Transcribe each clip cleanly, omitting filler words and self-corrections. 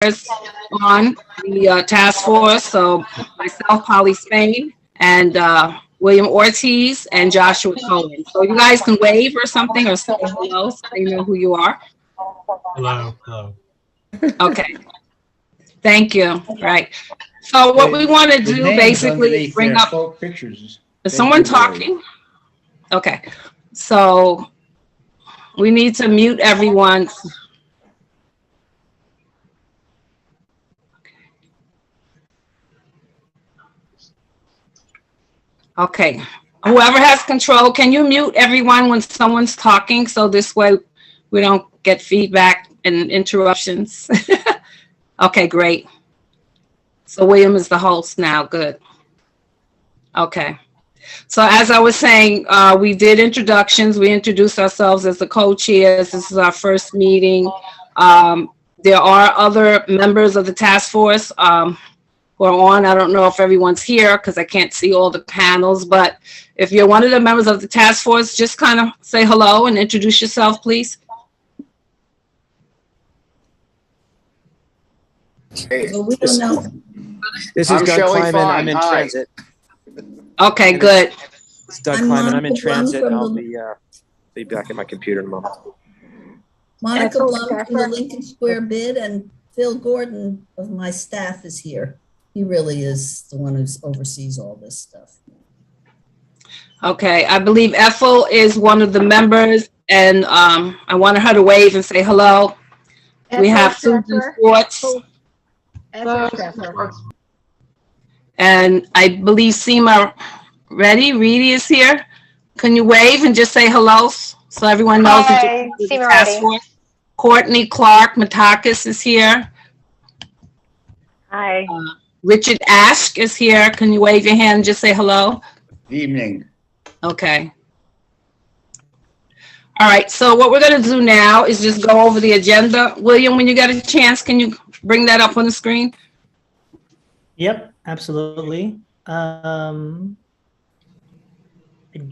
on the task force. So myself, Polly Spain, and William Ortiz and Joshua Cohen. So you guys can wave or something or say hello so they know who you are. Hello. Hello. Okay. Thank you. Right. So what we want to do basically is bring up pictures. Is someone talking? Okay. So we need to mute everyone. Okay. Whoever has control, can you mute everyone when someone's talking so this way we don't get feedback and interruptions? Okay, great. So William is the host now. Good. Okay. So as I was saying, we did introductions. We introduced ourselves as the co-chairs. This is our first meeting. There are other members of the task force who are on. I don't know if everyone's here because I can't see all the panels, but if you're one of the members of the task force, just kind of say hello and introduce yourself, please. Well, we don't know. This is Doug Kleiman. I'm in transit. Okay, good. It's Doug Kleiman. I'm in transit, and I'll be back at my computer in a moment. Monica Blum from the Lincoln Square bid, and Phil Gordon of my staff is here. He really is the one who oversees all this stuff. Okay, I believe Ethel is one of the members, and I wanted her to wave and say hello. We have Susan Schwartz. And I believe Seema Reedy is here. Can you wave and just say hello so everyone knows that you're the task force? Courtney Clark Matakis is here. Hi. Richard Ash is here. Can you wave your hand and just say hello? Good evening. Okay. All right, so what we're going to do now is just go over the agenda. William, when you get a chance, can you bring that up on the screen? Yep, absolutely. I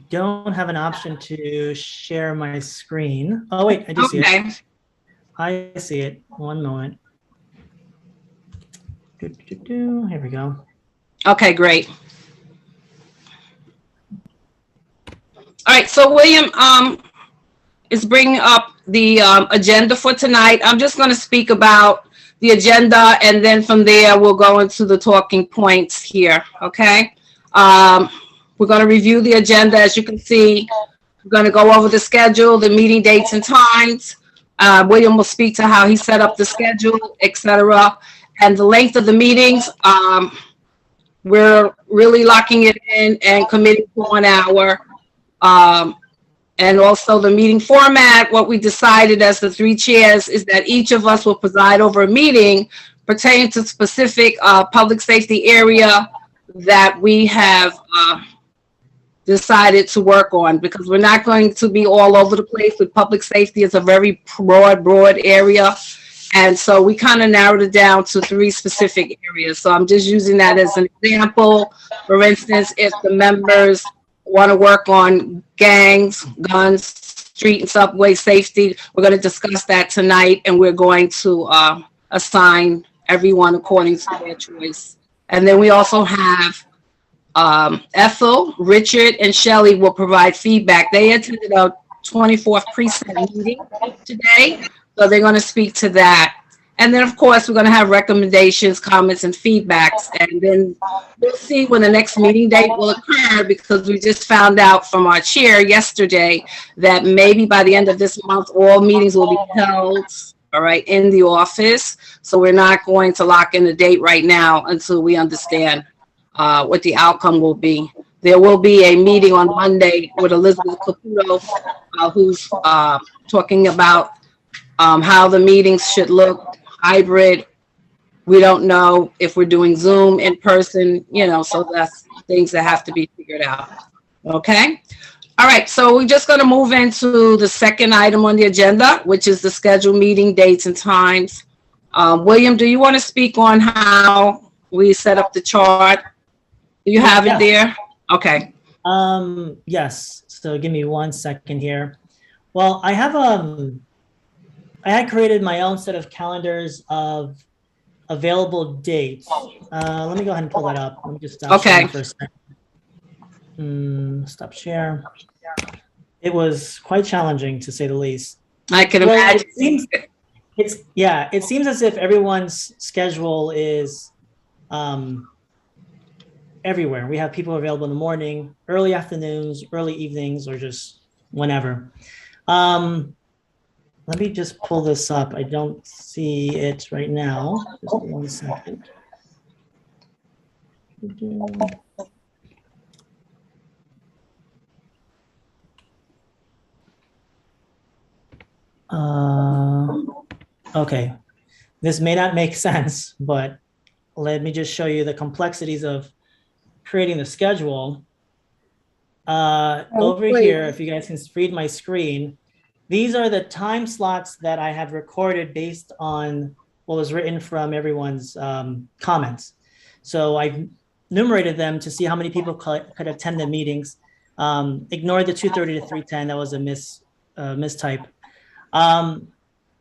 don't have an option to share my screen. Oh, wait, I do see it. I see it. One moment. Here we go. Okay, great. All right, so William is bringing up the agenda for tonight. I'm just going to speak about the agenda, and then from there we'll go into the talking points here, okay? We're going to review the agenda. As you can see, we're going to go over the schedule, the meeting dates and times. William will speak to how he set up the schedule, etc. And the length of the meetings, we're really locking it in and committing to 1 hour. And also the meeting format, what we decided as the 3 chairs is that each of us will preside over a meeting pertaining to specific public safety area that we have decided to work on, because we're not going to be all over the place with public safety. It's a very broad area. And so we kind of narrowed it down to 3 specific areas. So I'm just using that as an example. For instance, if the members want to work on gangs, guns, street and subway safety, we're going to discuss that tonight, and we're going to assign everyone according to their choice. And then we also have Ethel, Richard, and Shelley will provide feedback. They attended a 24th precinct meeting today, so they're going to speak to that. And then, of course, we're going to have recommendations, comments, and feedbacks. And then we'll see when the next meeting date will occur, because we just found out from our chair yesterday that maybe by the end of this month, all meetings will be held, all right, in the office. So we're not going to lock in the date right now until we understand what the outcome will be. There will be a meeting on Monday with Elizabeth Caputo, who's talking about how the meetings should look. Hybrid, we don't know if we're doing Zoom, in person, you know, so that's things that have to be figured out. Okay. All right. So we're just going to move into the second item on the agenda, which is the scheduled meeting dates and times. William, do you want to speak on how we set up the chart? Do you have it there? Okay. Yes. So give me 1 second here. Well, I had created my own set of calendars of available dates. Let me go ahead and pull that up. Let me just stop Okay. sharing for a second. Stop share. It was quite challenging, to say the least. I can Well, imagine. it seems as if everyone's schedule is everywhere. We have people available in the morning, early afternoons, early evenings, or just whenever. Let me just pull this up. I don't see it right now. Just 1 second. Okay, this may not make sense, but let me just show you the complexities of creating the schedule. Over here, if you guys can read my screen, these are the time slots that I have recorded based on what was written from everyone's comments. So I've enumerated them to see how many people could attend the meetings. Ignore the 2:30 to 3:10, that was a mistype.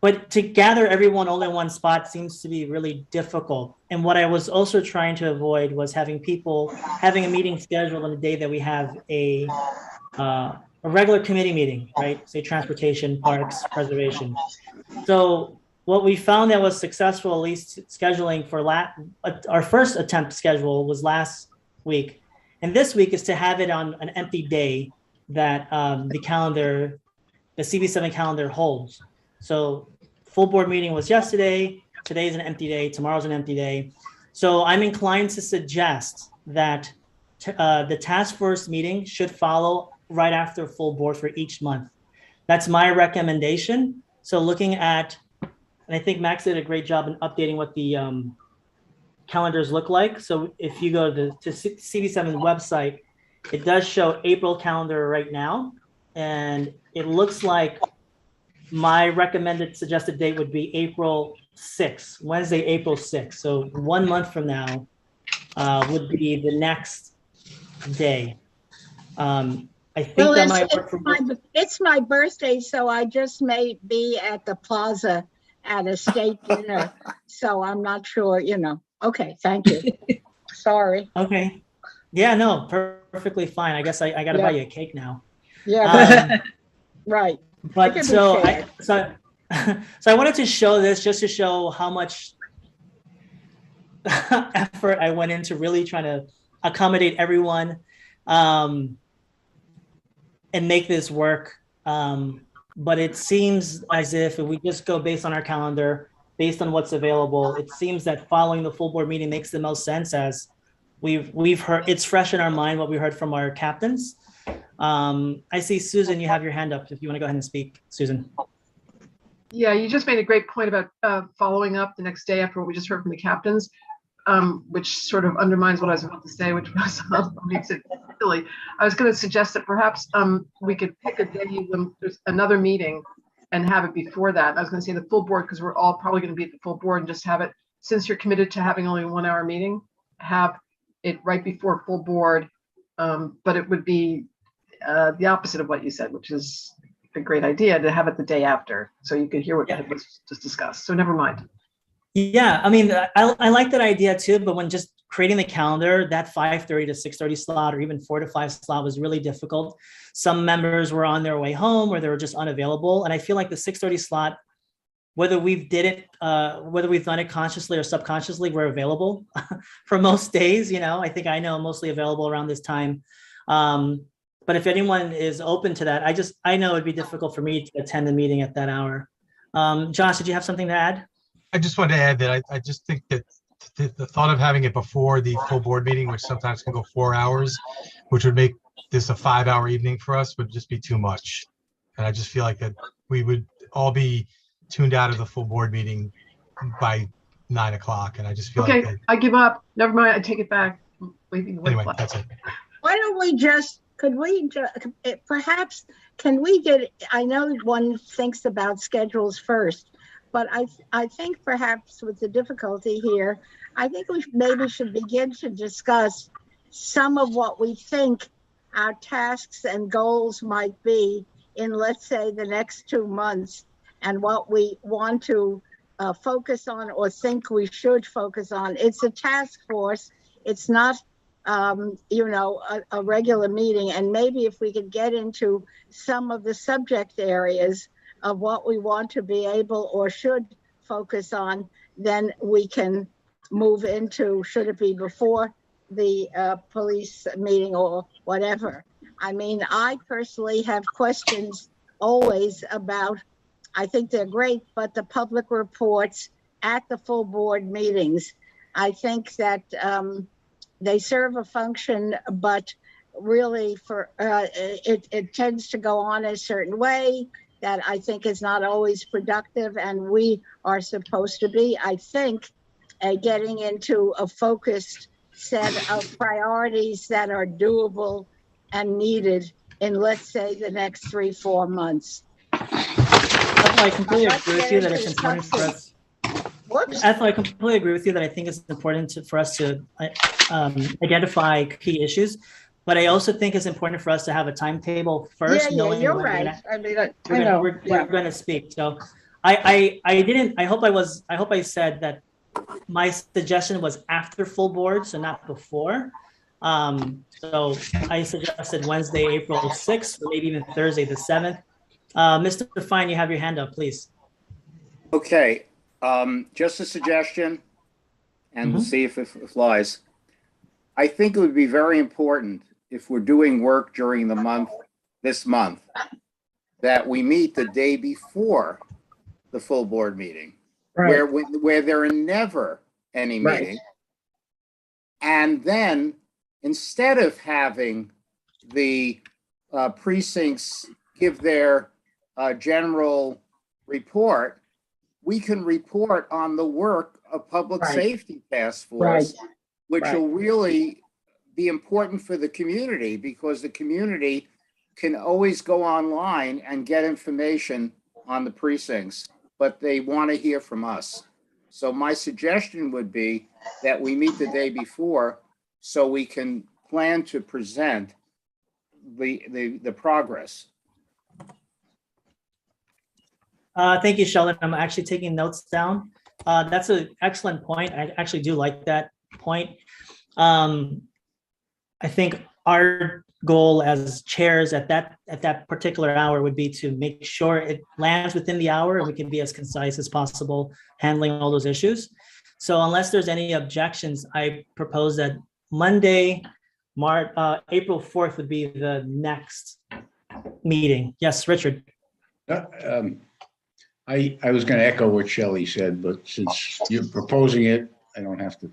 But to gather everyone all in one spot seems to be really difficult. And what I was also trying to avoid was having a meeting scheduled on the day that we have a regular committee meeting, right? Say transportation, parks, preservation. So what we found that was successful, at least scheduling for our first attempt schedule was last week. And this week is to have it on an empty day that the CB7 calendar holds. So full board meeting was yesterday, today's an empty day, tomorrow's an empty day. So I'm inclined to suggest that the task force meeting should follow right after full board for each month. That's my recommendation. So looking at, and I think Max did a great job in updating what the calendars look like. So if you go to CB7's website, it does show April calendar right now. And it looks like my recommended suggested date would be April 6th, Wednesday, April 6th. So 1 month from now would be the next day. I think that might work for it's my birthday, so I just may be at the plaza at a state dinner. So I'm not sure, Okay, thank you. Sorry. Okay. Yeah, no, perfectly fine. I guess I got to buy you a cake now. Yeah. Right. But so I wanted to show this just to show how much effort I went into really trying to accommodate everyone and make this work. But it seems as if we just go based on our calendar, based on what's available, it seems that following the full board meeting makes the most sense, as we've heard, it's fresh in our mind what we heard from our captains. I see Susan, you have your hand up if you want to go ahead and speak, Susan. Yeah, you just made a great point about following up the next day after what we just heard from the captains, which sort of undermines what I was about to say, which was makes it silly. I was going to suggest that perhaps we could pick a day when there's another meeting and have it before that. I was going to say the full board, because we're all probably going to be at the full board, and just have it, since you're committed to having only a 1 hour meeting, have it right before full board. But it would be the opposite of what you said, which is a great idea, to have it the day after, so you could hear what was just discussed. So never mind. Yeah, I mean, I like that idea too, but when just creating the calendar, that 5:30 to 6:30 slot, or even 4 to 5 slot, was really difficult. Some members were on their way home, or they were just unavailable. And I feel like the 6:30 slot, whether we've done it consciously or subconsciously, we're available for most days. I think I know I'm mostly available around this time. But if anyone is open to that, I know it'd be difficult for me to attend the meeting at that hour. Josh, did you have something to add? I just wanted to add that I just think that the thought of having it before the full board meeting, which sometimes can go 4 hours, which would make this a 5-hour evening for us, would just be too much. And I just feel like that we would all be tuned out of the full board meeting by 9 o'clock. And I just feel Okay, like I give up. Never mind. I take it back. anyway, that's it. Why don't we perhaps, can we get, I know one thinks about schedules first, but I think perhaps with the difficulty here, I think we maybe should begin to discuss some of what we think our tasks and goals might be in, let's say, the next 2 months, and what we want to focus on or think we should focus on. It's a task force. It's not, you know, a regular meeting. And maybe if we could get into some of the subject areas of what we want to be able or should focus on, then we can move into, should it be before the police meeting or whatever. I mean, I personally have questions always about, I think they're great, but the public reports at the full board meetings, I think that they serve a function, but really for it tends to go on a certain way that I think is not always productive, and we are supposed to be, I think, getting into a focused set of priorities that are doable and needed in, let's say, the next 3-4 months. I completely agree with you that it's important for us. Ethel, I completely agree with you that I think it's important for us to identify key issues, but I also think it's important for us to have a timetable first. Yeah, you're right. We're going to speak. So I hope I said that my suggestion was after full board, so not before. So I suggested Wednesday, April 6th, or maybe even Thursday, the 7th. Mr. Fine, you have your hand up, please. Okay, just a suggestion, and we'll see if it flies. I think it would be very important if we're doing work during the month, this month, that we meet the day before the full board meeting, where there are never any meeting. And then instead of having the precincts give their general report, we can report on the work of Public Safety Task Force, which will really be important for the community, because the community can always go online and get information on the precincts, but they want to hear from us. So my suggestion would be that we meet the day before so we can plan to present the progress. Thank you, Sheldon. I'm actually taking notes down. That's an excellent point. I actually do like that point. I think our goal as chairs at that particular hour would be to make sure it lands within the hour and we can be as concise as possible handling all those issues. So unless there's any objections, I propose that Monday, April 4th would be the next meeting. Yes, Richard. I was going to echo what Shelley said, but since you're proposing it, I don't have to.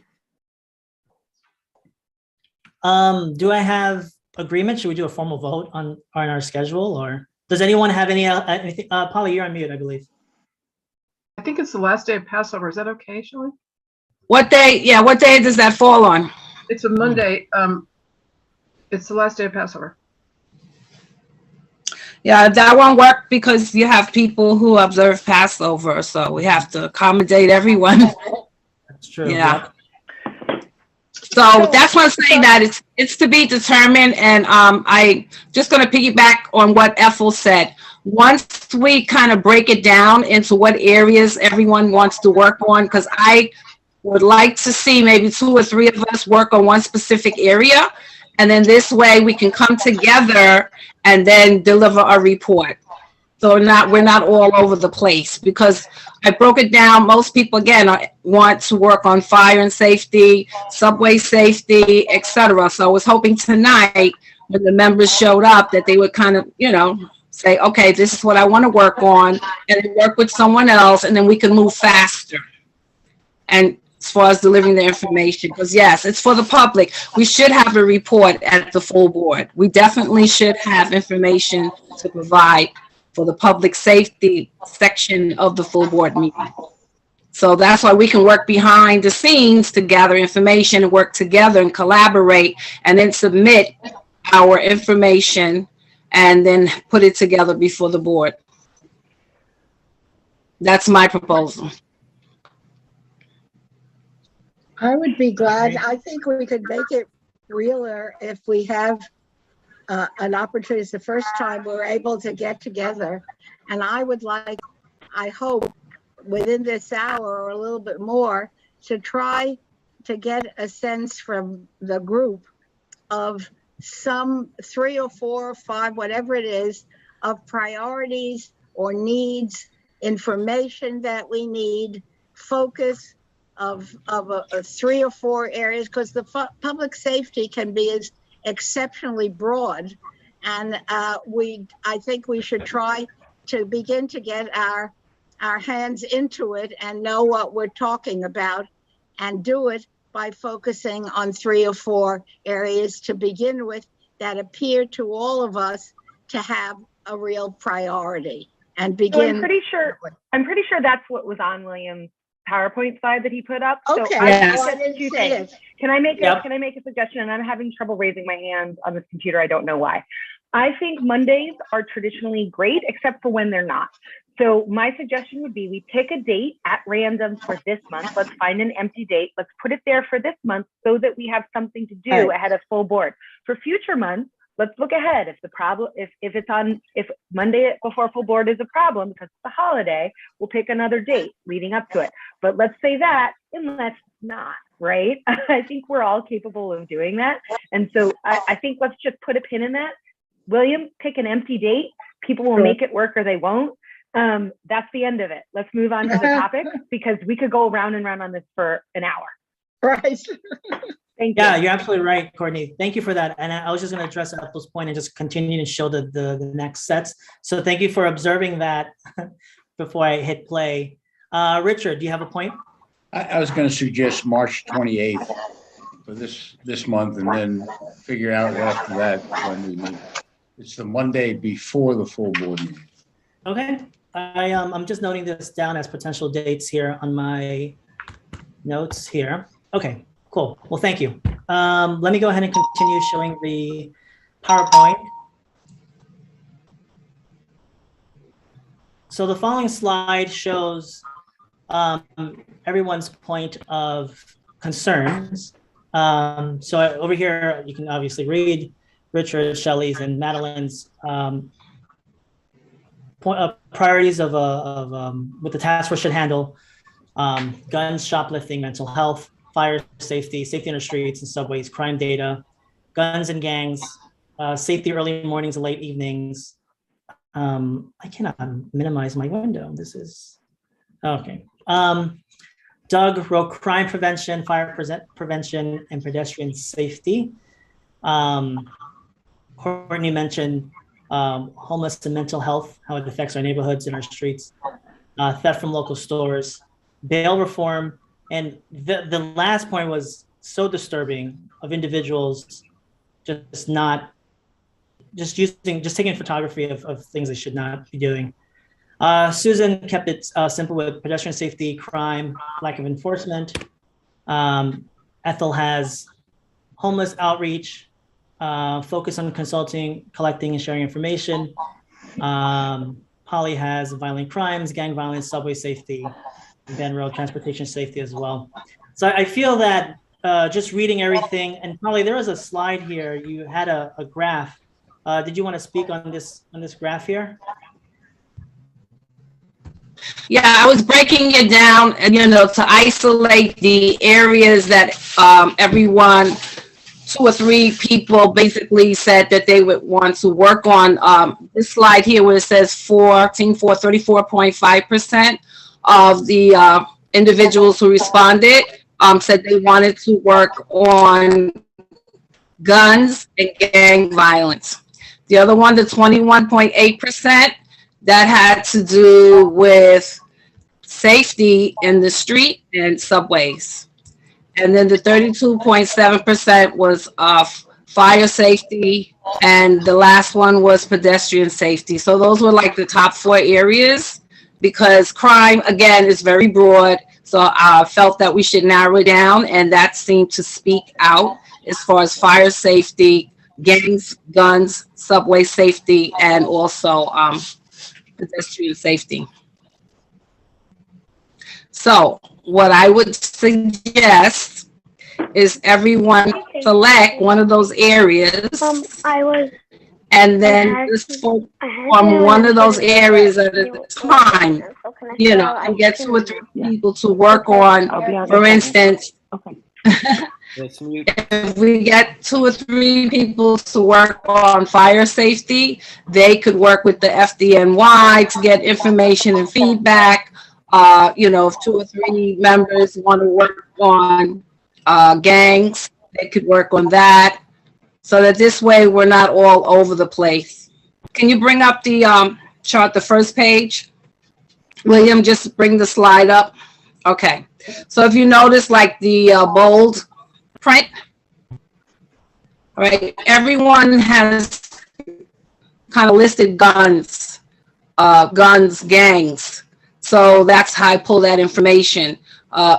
Do I have agreement? Should we do a formal vote on our schedule, or does anyone have anything? Polly, you're on mute, I believe. I think it's the last day of Passover. Is that okay, Shelley? What day? Yeah, what day does that fall on? It's a Monday. It's the last day of Passover. Yeah, that won't work because you have people who observe Passover, so we have to accommodate everyone. That's true. Yeah. So that's what I'm saying, that it's to be determined. And I just going to piggyback on what Ethel said. Once we kind of break it down into what areas everyone wants to work on, because I would like to see maybe 2 or 3 of us work on one specific area. And then this way we can come together and then deliver a report. So we're not all over the place, because I broke it down. Most people, again, want to work on fire and safety, subway safety, etc. So I was hoping tonight when the members showed up that they would kind of, say, okay, this is what I want to work on, and then work with someone else, and then we can move faster. And as far as delivering the information, because yes, it's for the public. We should have a report at the full board. We definitely should have information to provide for the public safety section of the full board meeting. So that's why we can work behind the scenes to gather information and work together and collaborate, and then submit our information and then put it together before the board. That's my proposal. I would be glad. I think we could make it realer if we have an opportunity. It's the first time we're able to get together. And I would like, I hope, within this hour or a little bit more to try to get a sense from the group of some 3 or 4 or 5, whatever it is, of priorities or needs, information that we need, focus of 3 or 4 areas, because the public safety can be as exceptionally broad. And I think we should try to begin to get our hands into it and know what we're talking about, and do it by focusing on 3 or 4 areas to begin with that appear to all of us to have a real priority, and begin. So I'm pretty sure that's what was on William's PowerPoint slide that he put up. Okay. So Yes. I didn't see it. Can I make a suggestion? And I'm having trouble raising my hand on this computer. I don't know why. I think Mondays are traditionally great, except for when they're not. So my suggestion would be we pick a date at random for this month. Let's find an empty date. Let's put it there for this month so that we have something to do ahead of full board. For future months, let's look ahead. If Monday before full board is a problem because it's a holiday, we'll pick another date leading up to it. But let's say that, and let's not, right? I think we're all capable of doing that. And so I think let's just put a pin in that. William, pick an empty date. People will make it work or they won't. That's the end of it. Let's move on to the topic, because we could go round and round on this for an hour. Right. Thank you. Yeah, you're absolutely right, Courtney. Thank you for that. And I was just going to address Ethel's point and just continue to show the next sets. So thank you for observing that before I hit play. Richard, do you have a point? I was going to suggest March 28th for this month, and then figure out after that when we meet. It's the Monday before the full board meeting. Okay. I'm just noting this down as potential dates here on my notes here. Okay, cool. Well, thank you. Let me go ahead and continue showing the PowerPoint. So the following slide shows everyone's point of concerns. So over here, you can obviously read Richard, Shelley's, and Madeline's priorities of what the task force should handle: guns, shoplifting, mental health, fire safety, safety in the streets and subways, crime data, guns and gangs, safety early mornings and late evenings. I cannot minimize my window. This is okay. Doug wrote crime prevention, fire prevention, and pedestrian safety. Courtney mentioned homeless and mental health, how it affects our neighborhoods and our streets, theft from local stores, bail reform, and the last point was so disturbing, of individuals just taking photography of things they should not be doing. Susan kept it simple with pedestrian safety, crime, lack of enforcement. Ethel has homeless outreach, focus on consulting, collecting, and sharing information. Polly has violent crimes, gang violence, subway safety, and Ben wrote transportation safety as well. So I feel that just reading everything, and Polly, there was a slide here. You had a graph. Did you want to speak on this graph here? Yeah, I was breaking it down, to isolate the areas that everyone, 2 or 3 people basically said that they would want to work on. This slide here where it says 34.5% of the individuals who responded said they wanted to work on guns and gang violence. The other one, the 21.8%, that had to do with safety in the street and subways. And then the 32.7% was fire safety, and the last one was pedestrian safety. So those were like the top 4 areas, because crime, again, is very broad. So I felt that we should narrow it down, and that seemed to speak out as far as fire safety, gangs, guns, subway safety, and also pedestrian safety. So what I would suggest is everyone select one of those areas and then just focus on one of those areas at a time, you know, and get 2 or 3 people to work on, for instance. If we get 2 or 3 people to work on fire safety, they could work with the FDNY to get information and feedback. You know, if 2 or 3 members want to work on gangs, they could work on that. So that this way we're not all over the place. Can you bring up the chart, the first page? William, just bring the slide up. Okay. So if you notice, like the bold print, all right, everyone has kind of listed guns, gangs. So that's how I pull that information.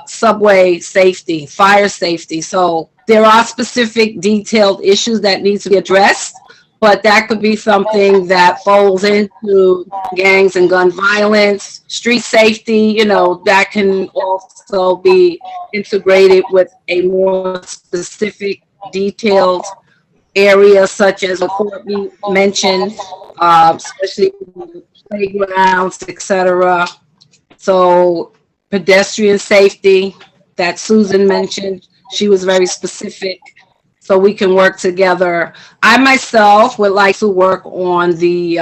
Subway safety, fire safety. So there are specific detailed issues that need to be addressed, but that could be something that falls into gangs and gun violence, street safety, you know, that can also be integrated with a more specific detailed area, such as what Courtney mentioned, especially playgrounds, etc. So pedestrian safety that Susan mentioned, she was very specific, so we can work together. I myself would like to work on the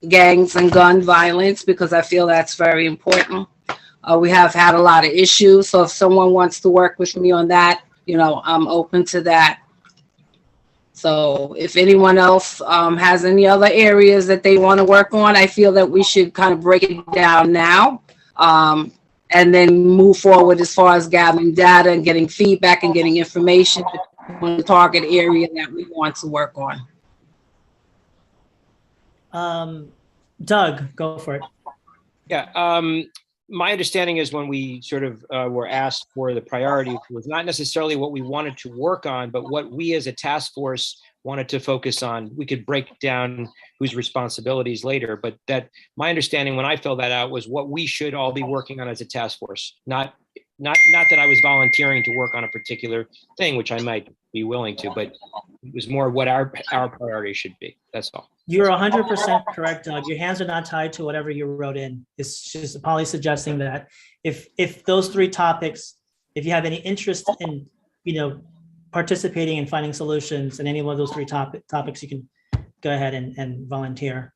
gangs and gun violence because I feel that's very important. We have had a lot of issues, so if someone wants to work with me on that, you know, I'm open to that. So if anyone else has any other areas that they want to work on, I feel that we should kind of break it down now. And then move forward as far as gathering data and getting feedback and getting information on the target area that we want to work on. Doug, go for it. Yeah, my understanding is when we sort of were asked for the priority, it was not necessarily what we wanted to work on, but what we as a task force wanted to focus on. We could break down whose responsibilities later, but that my understanding when I filled that out was what we should all be working on as a task force. Not that I was volunteering to work on a particular thing, which I might be willing to, but it was more what our priority should be. That's all. You're 100% correct, Doug. Your hands are not tied to whatever you wrote in. It's just Polly suggesting that if those 3 topics, if you have any interest in, you know, participating and finding solutions in any one of those 3 topics, you can go ahead and volunteer.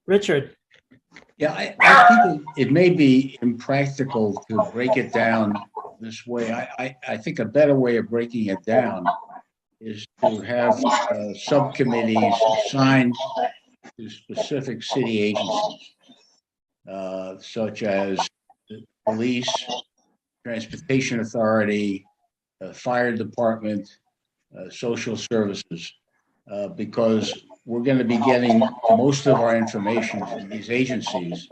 Richard. Yeah, I think it may be impractical to break it down this way. I think a better way of breaking it down is to have subcommittees assigned to specific city agencies, such as the police, transportation authority, fire department, social services, because we're going to be getting most of our information from these agencies.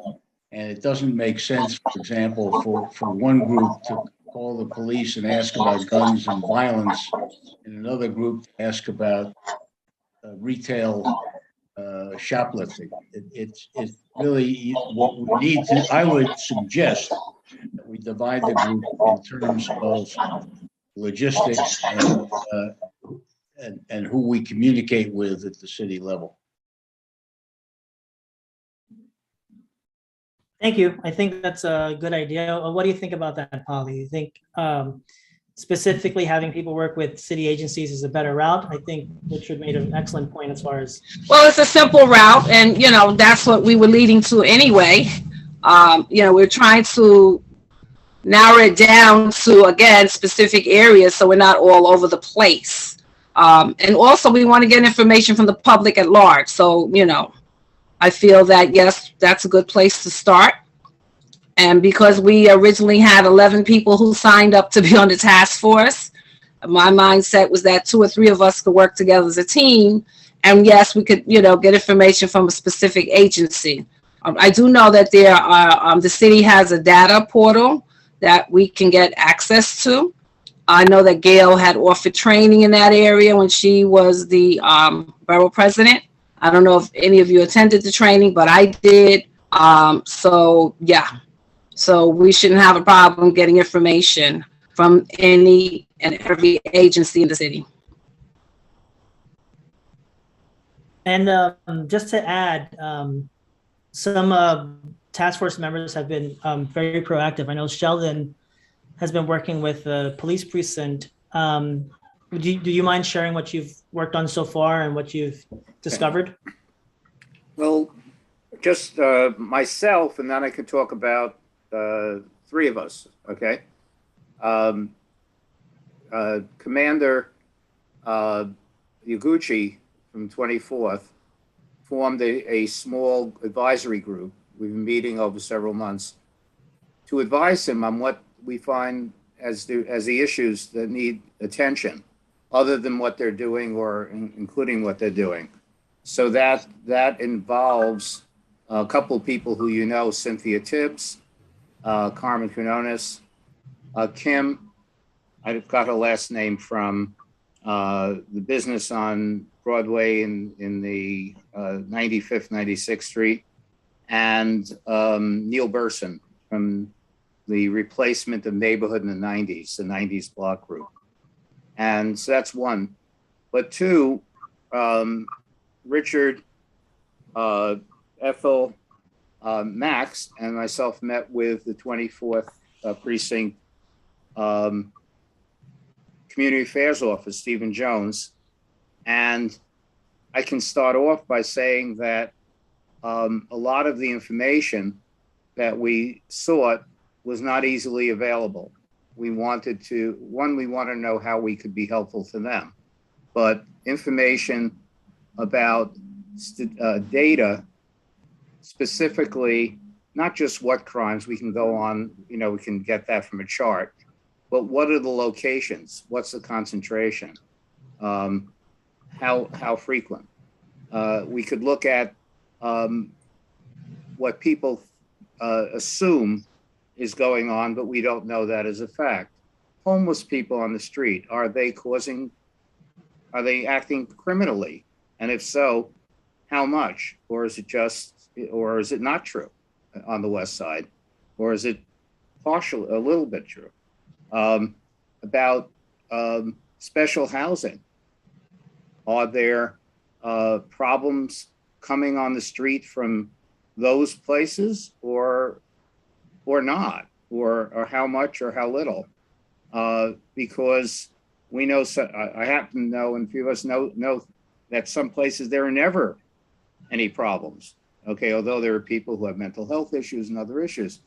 And it doesn't make sense, for example, for one group to call the police and ask about guns and violence, and another group to ask about retail shoplifting. It's really what we need to, I would suggest that we divide the group in terms of logistics and who we communicate with at the city level. Thank you. I think that's a good idea. What do you think about that, Polly? You think specifically having people work with city agencies is a better route? I think Richard made an excellent point as far as. Well, it's a simple route, and you know that's what we were leading to anyway. You know, we're trying to narrow it down to, again, specific areas so we're not all over the place. And also we want to get information from the public at large. So, you know, I feel that, yes, that's a good place to start. And because we originally had 11 people who signed up to be on the task force, my mindset was that 2 or 3 of us could work together as a team. And yes, we could, you know, get information from a specific agency. I do know that there are, the city has a data portal that we can get access to. I know that Gail had offered training in that area when she was the borough president. I don't know if any of you attended the training, but I did. So yeah, so we shouldn't have a problem getting information from any and every agency in the city. And just to add, some task force members have been very proactive. I know Sheldon has been working with the police precinct. Do you mind sharing what you've worked on so far and what you've discovered? Well, just myself, and then I could talk about three of us, okay? Commander Yaguchi from 24th formed a small advisory group. We've been meeting over several months to advise him on what we find as the issues that need attention, other than what they're doing or including what they're doing. So that involves a couple of people who you know, Cynthia Tibbs, Carmen Quinones, Kim, I've got her last name from the business on Broadway in the 95th, 96th Street, and Neil Burson from the replacement of Neighborhood in the 90s, the 90s block group. And so that's one. But two, Richard, Ethel, Max, and myself met with the 24th Precinct Community Affairs Office, Stephen Jones. And I can start off by saying that a lot of the information that we sought was not easily available. We wanted to, we want to know how we could be helpful to them. But information about data, specifically, not just what crimes, we can go on, we can get that from a chart, but what are the locations? What's the concentration? How frequent? We could look at what people assume is going on, but we don't know that as a fact. Homeless people on the street, are they acting criminally? And if so, how much? Or is it not true on the West Side? Or is it partial, a little bit true? About special housing. Are there problems coming on the street from those places or not? Or how much or how little? Because we know, I happen to know, and a few of us know that some places there are never any problems. Okay, although there are people who have mental health issues and other issues.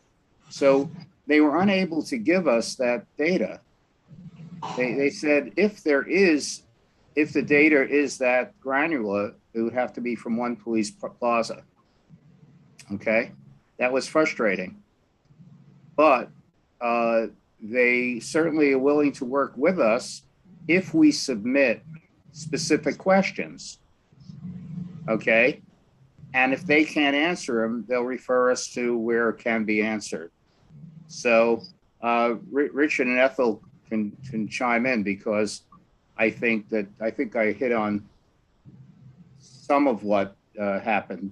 So they were unable to give us that data. They said if the data is that granular, it would have to be from one police plaza. Okay, that was frustrating. But they certainly are willing to work with us if we submit specific questions. Okay, and if they can't answer them, they'll refer us to where it can be answered. So Richard and Ethel can chime in, because I think I hit on some of what happened.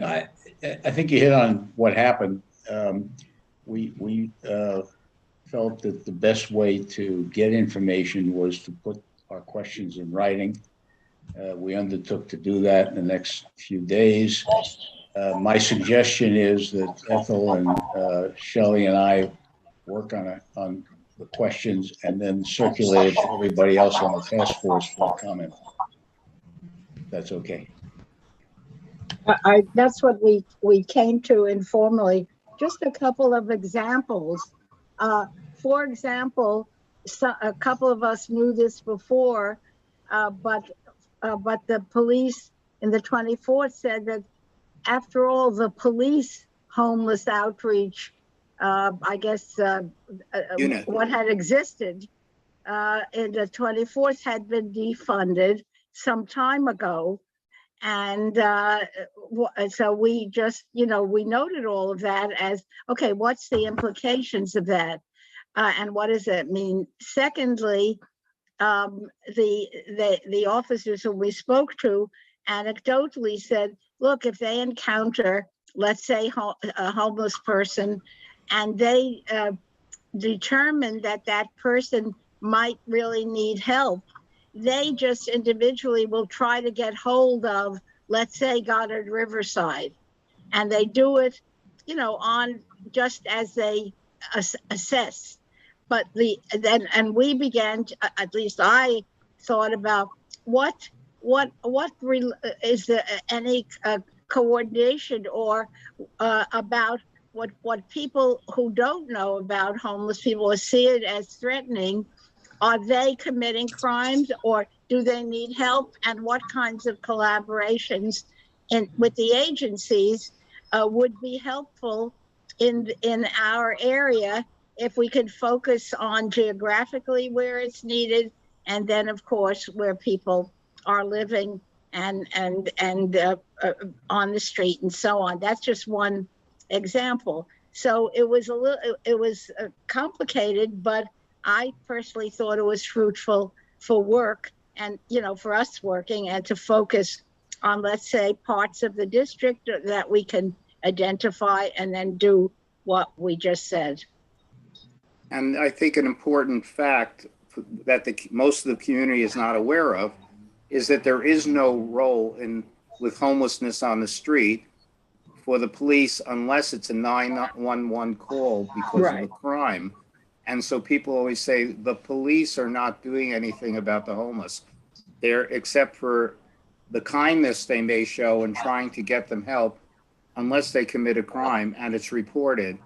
I think you hit on what happened. We felt that the best way to get information was to put our questions in writing. We undertook to do that in the next few days. My suggestion is that Ethel and Shelley and I work on the questions and then circulate it to everybody else on the task force for comment. That's okay. That's what we came to informally. Just a couple of examples. For example, a couple of us knew this before, but the police in the 24th said that after all, the police homeless outreach, I guess what had existed in the 24th had been defunded some time ago. And so we just, we noted all of that as, okay, what's the implications of that? And what does it mean? Secondly, the officers who we spoke to anecdotally said, look, if they encounter, let's say, a homeless person, and they determine that that person might really need help, they just individually will try to get hold of, let's say, Goddard Riverside, and they do it, you know, on just as they assess. But and we began to, at least I thought about is there any coordination or about what people who don't know about homeless people or see it as threatening. Are they committing crimes, or do they need help? And what kinds of collaborations with the agencies would be helpful in our area if we could focus on geographically where it's needed, and then of course where people are living and on the street and so on. That's just one example. So it was complicated, but I personally thought it was fruitful for work and, you know, for us working and to focus on, let's say, parts of the district that we can identify and then do what we just said. And I think an important fact that most of the community is not aware of is that there is no role with homelessness on the street for the police unless it's a 911 call because of a crime. And so people always say the police are not doing anything about the homeless. They're, except for the kindness they may show in trying to get them help, unless they commit a crime and it's reported,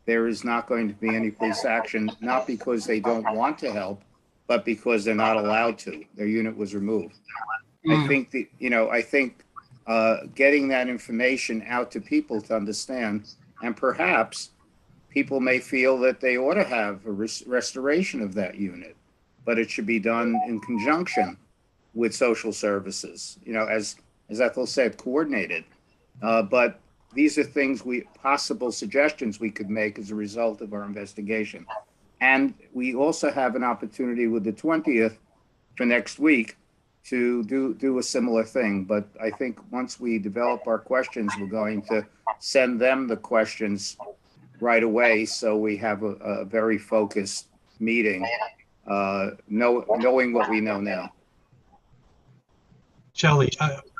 there is not going to be any police action, not because they don't want to help, but because they're not allowed to. Their unit was removed. I think getting that information out to people to understand, and perhaps people may feel that they ought to have a restoration of that unit, but it should be done in conjunction with social services, you know, as Ethel said, coordinated. But these are things possible suggestions we could make as a result of our investigation. And we also have an opportunity with the 20th for next week to do a similar thing. But I think once we develop our questions, we're going to send them the questions right away, so we have a very focused meeting, knowing what we know now. Shelley,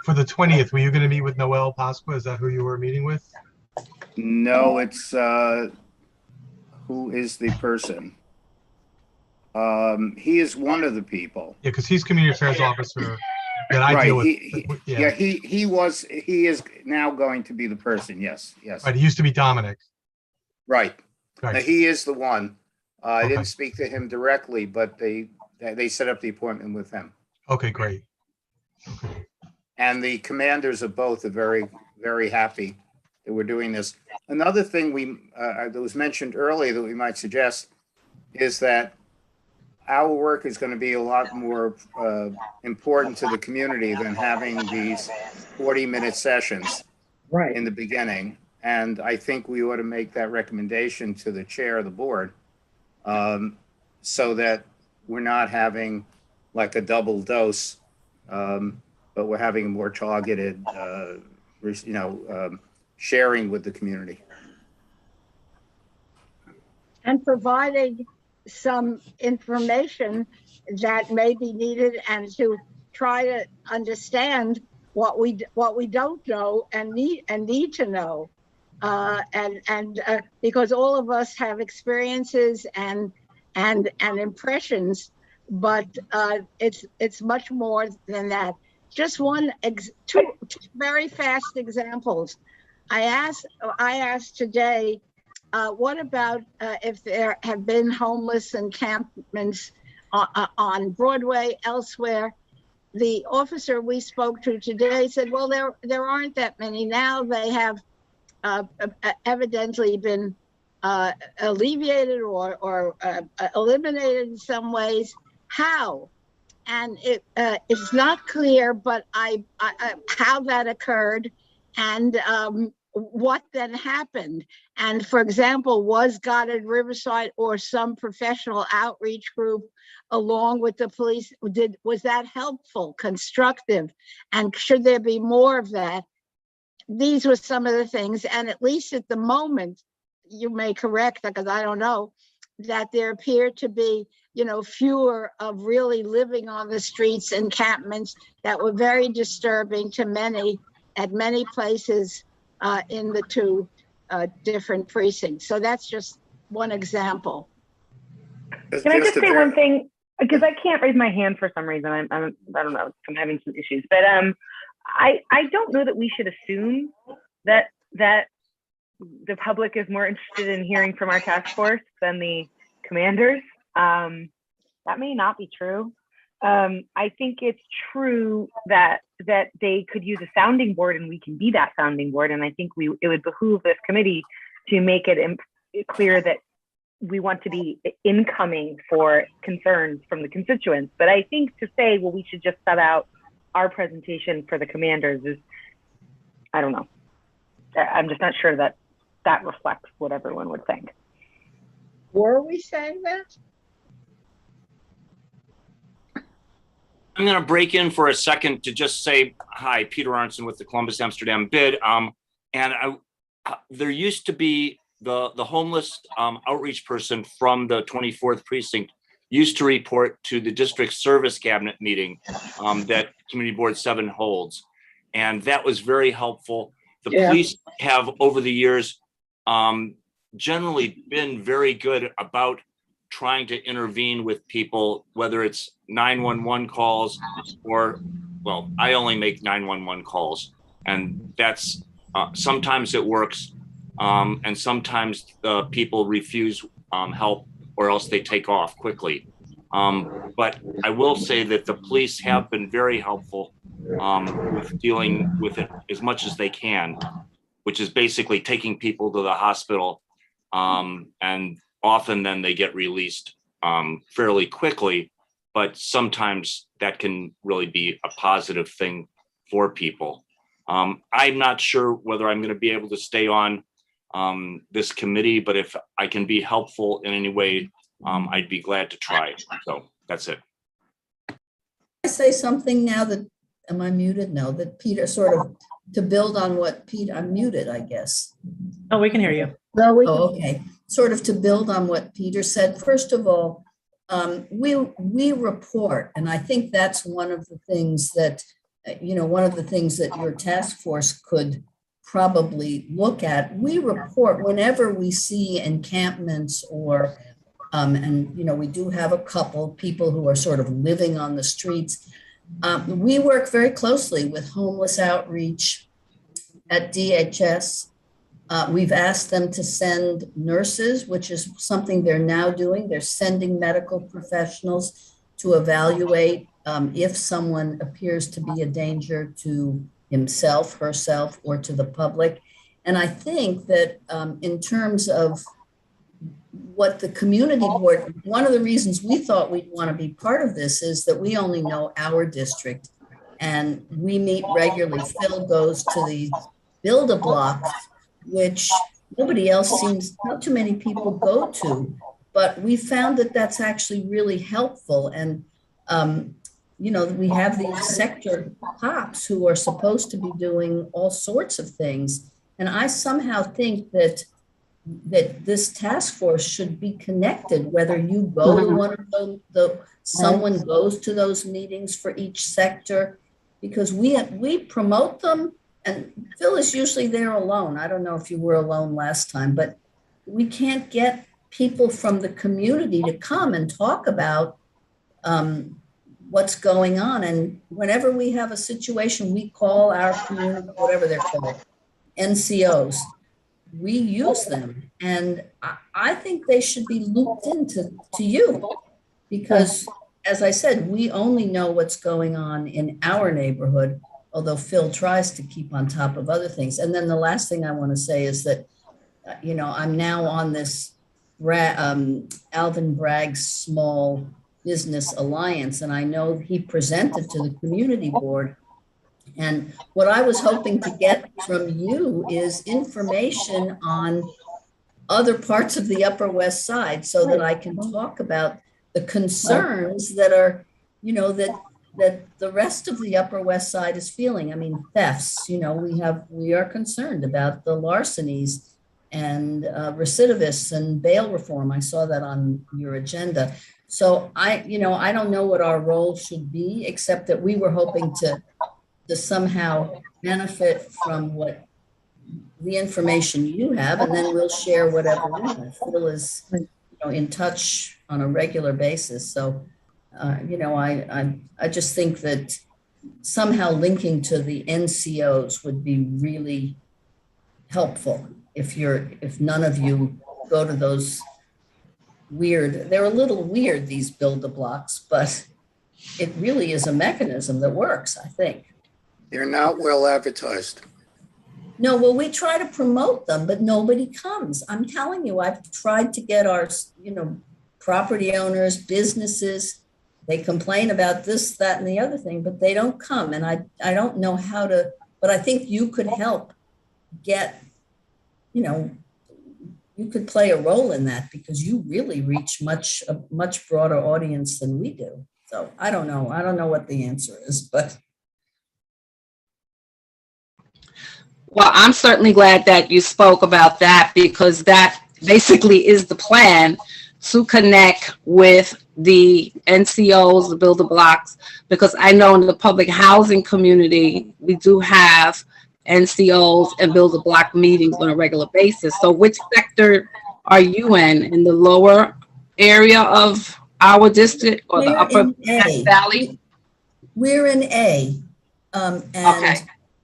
for the 20th, were you going to meet with Noel Pasqua? Is that who you were meeting with? No, it's who is the person? He is one of the people. Yeah, because he's community affairs officer that I deal with. He is now going to be the person. Yes. Right, he used to be Dominic. Right. Right. Now, he is the one. I didn't speak to him directly, but they set up the appointment with him. Okay, great. Okay. And the commanders of both are very, very happy that we're doing this. Another thing that was mentioned earlier that we might suggest is that our work is going to be a lot more important to the community than having these 40-minute sessions in the beginning. And I think we ought to make that recommendation to the chair of the board so that we're not having like a double dose, but we're having a more targeted, sharing with the community. And providing some information that may be needed and to try to understand what we don't know and need to know. Because all of us have experiences and impressions, but it's much more than that. Just two very fast examples. I asked today, what about if there have been homeless encampments on Broadway, elsewhere? The officer we spoke to today said, well, there aren't that many now. They have evidently been alleviated or eliminated in some ways. How? And it's not clear, but how that occurred and what then happened. And for example, was Goddard Riverside or some professional outreach group along with the police, was that helpful, constructive? And should there be more of that? These were some of the things, and at least at the moment, you may correct, because I don't know, that there appear to be, fewer of really living on the streets encampments that were very disturbing to many at many places in the two different precincts. So that's just one example. Can I just say one thing? Because I can't raise my hand for some reason. I don't know. I'm having some issues. But I don't know that we should assume that the public is more interested in hearing from our task force than the commanders. That may not be true. I think it's true that they could use a sounding board, and we can be that sounding board. And I think it would behoove this committee to make it clear that we want to be incoming for concerns from the constituents. But I think to say, well, we should just sub out our presentation for the commanders is, I don't know. I'm just not sure that reflects what everyone would think. Were we saying that? I'm going to break in for a second to just say hi, Peter Arnson with the Columbus Amsterdam Bid. There used to be the homeless outreach person from the 24th precinct used to report to the district service cabinet meeting that Community Board 7 holds. And that was very helpful. The police have over the years generally been very good about trying to intervene with people, whether it's 911 calls or, well, I only make 911 calls, and that's sometimes it works, and sometimes the people refuse help or else they take off quickly. But I will say that the police have been very helpful with dealing with it as much as they can, which is basically taking people to the hospital, and often then they get released fairly quickly, but sometimes that can really be a positive thing for people. I'm not sure whether I'm going to be able to stay on this committee, but if I can be helpful in any way, I'd be glad to try. So that's it. I say something now that, am I muted? No, that Peter sort of, to build on what Peter, I'm muted, I guess. Oh, we can hear you. No, okay. Sort of to build on what Peter said. First of all, we report, and I think that's one of the things that, one of the things that your task force could probably look at. We report whenever we see encampments or, and we do have a couple people who are sort of living on the streets. We work very closely with homeless outreach at DHS. We've asked them to send nurses, which is something they're now doing. They're sending medical professionals to evaluate if someone appears to be a danger to himself, herself, or to the public. And I think that in terms of what the community board, one of the reasons we thought we'd want to be part of this is that we only know our district and we meet regularly. Phil goes to the build-a-blocks, which nobody else seems, not too many people go to, but we found that that's actually really helpful. And, we have these sector cops who are supposed to be doing all sorts of things. And I somehow think that this task force should be connected, whether you go to one of someone goes to those meetings for each sector, because we promote them. And Phil is usually there alone. I don't know if you were alone last time, but we can't get people from the community to come and talk about what's going on. And whenever we have a situation, we call our community, whatever they're called, NCOs. We use them. And I think they should be looped into you because, as I said, we only know what's going on in our neighborhood, although Phil tries to keep on top of other things. And then the last thing I want to say is that, I'm now on this Alvin Bragg's Small Business Alliance, and I know he presented to the community board. And what I was hoping to get from you is information on other parts of the Upper West Side so that I can talk about the concerns that are, that the rest of the Upper West Side is feeling. I mean, thefts, we are concerned about the larcenies and recidivists and bail reform. I saw that on your agenda. So I don't know what our role should be, except that we were hoping to somehow benefit from what the information you have, and then we'll share whatever we have. Phil is, in touch on a regular basis. So, I just think that somehow linking to the NCOs would be really helpful if none of you go to those they're a little weird, these build-a-blocks, but it really is a mechanism that works, I think. They're not well advertised. No, well, we try to promote them, but nobody comes. I'm telling you, I've tried to get our, property owners, businesses, they complain about this, that, and the other thing, but they don't come. And I don't know how to, but I think you could help get, you could play a role in that, because you really reach a much broader audience than we do. So I don't know. I don't know what the answer is, but. Well, I'm certainly glad that you spoke about that, because that basically is the plan, to connect with the NCOs, the builder blocks, because I know in the public housing community, we do have NCOs and builder block meetings on a regular basis. So which sector are you in the lower area of our district, or the upper valley? We're in A, and okay,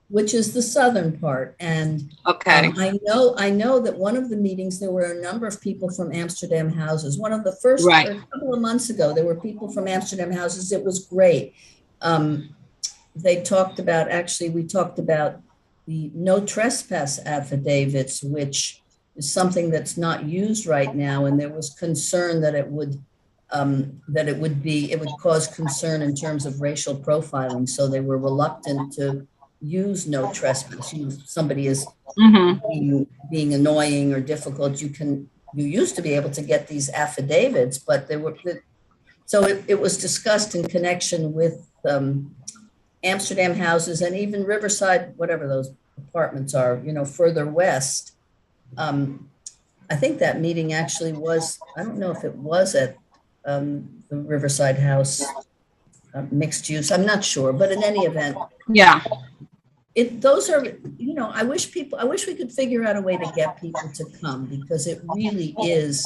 which is the southern part. And okay, I know that one of the meetings, there were a number of people from Amsterdam Houses. One of the first, right, a couple of months ago, there were people from Amsterdam Houses. It was great. They talked about, actually, we talked about the no trespass affidavits, which is something that's not used right now. And there was concern that it would cause concern in terms of racial profiling. So they were reluctant to use no trespass. Somebody is being annoying or difficult, you used to be able to get these affidavits, but it was discussed in connection with Amsterdam Houses and even Riverside, whatever those apartments are, further west. I think that meeting actually was, I don't know if it was at the Riverside House mixed use, I'm not sure, but in any event, yeah, those are, I wish we could figure out a way to get people to come, because it really is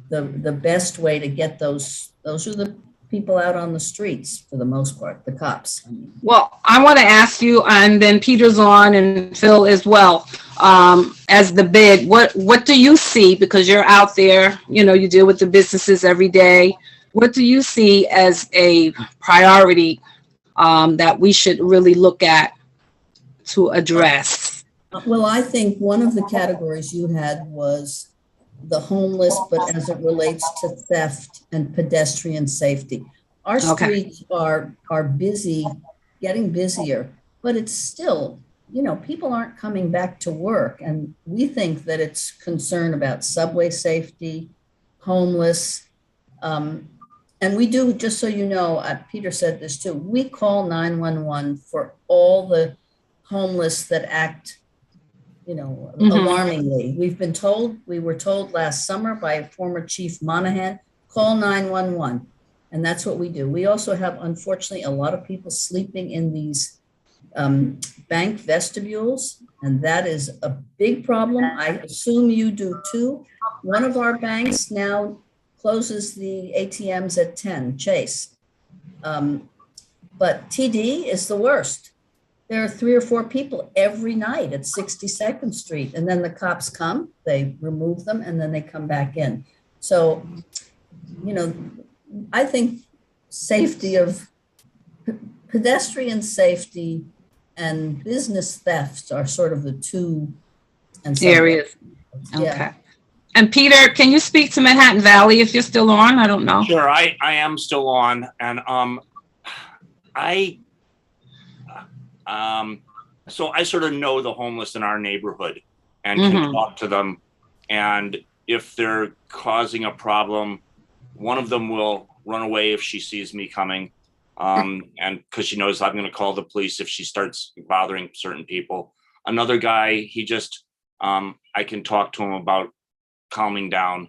the best way to get those are the people out on the streets for the most part, the cops. Well, I want to ask you, and then Peter's on and Phil as well, as the bid, what do you see, because you're out there, you deal with the businesses every day. What do you see as a priority that we should really look at to address? Well, I think one of the categories you had was the homeless, but as it relates to theft and pedestrian safety. Our streets are busy, getting busier, but it's still, people aren't coming back to work. And we think that it's concern about subway safety, homeless, and we do, just so you know, Peter said this too, we call 911 for all the homeless that act, alarmingly. We were told last summer by former Chief Monahan, call 911. And that's what we do. We also have, unfortunately, a lot of people sleeping in these bank vestibules, and that is a big problem. I assume you do too. One of our banks now closes the ATMs at 10, Chase. But TD is the worst. There are 3 or 4 people every night at 62nd Street, and then the cops come, they remove them, and then they come back in. So, I think pedestrian safety and business theft are sort of the two areas. Yeah. Okay. And Peter, can you speak to Manhattan Valley if you're still on? I don't know. Sure, I am still on, and so I sort of know the homeless in our neighborhood and can talk to them. And if they're causing a problem, one of them will run away if she sees me coming. And because she knows I'm going to call the police if she starts bothering certain people. Another guy, he just I can talk to them about calming down.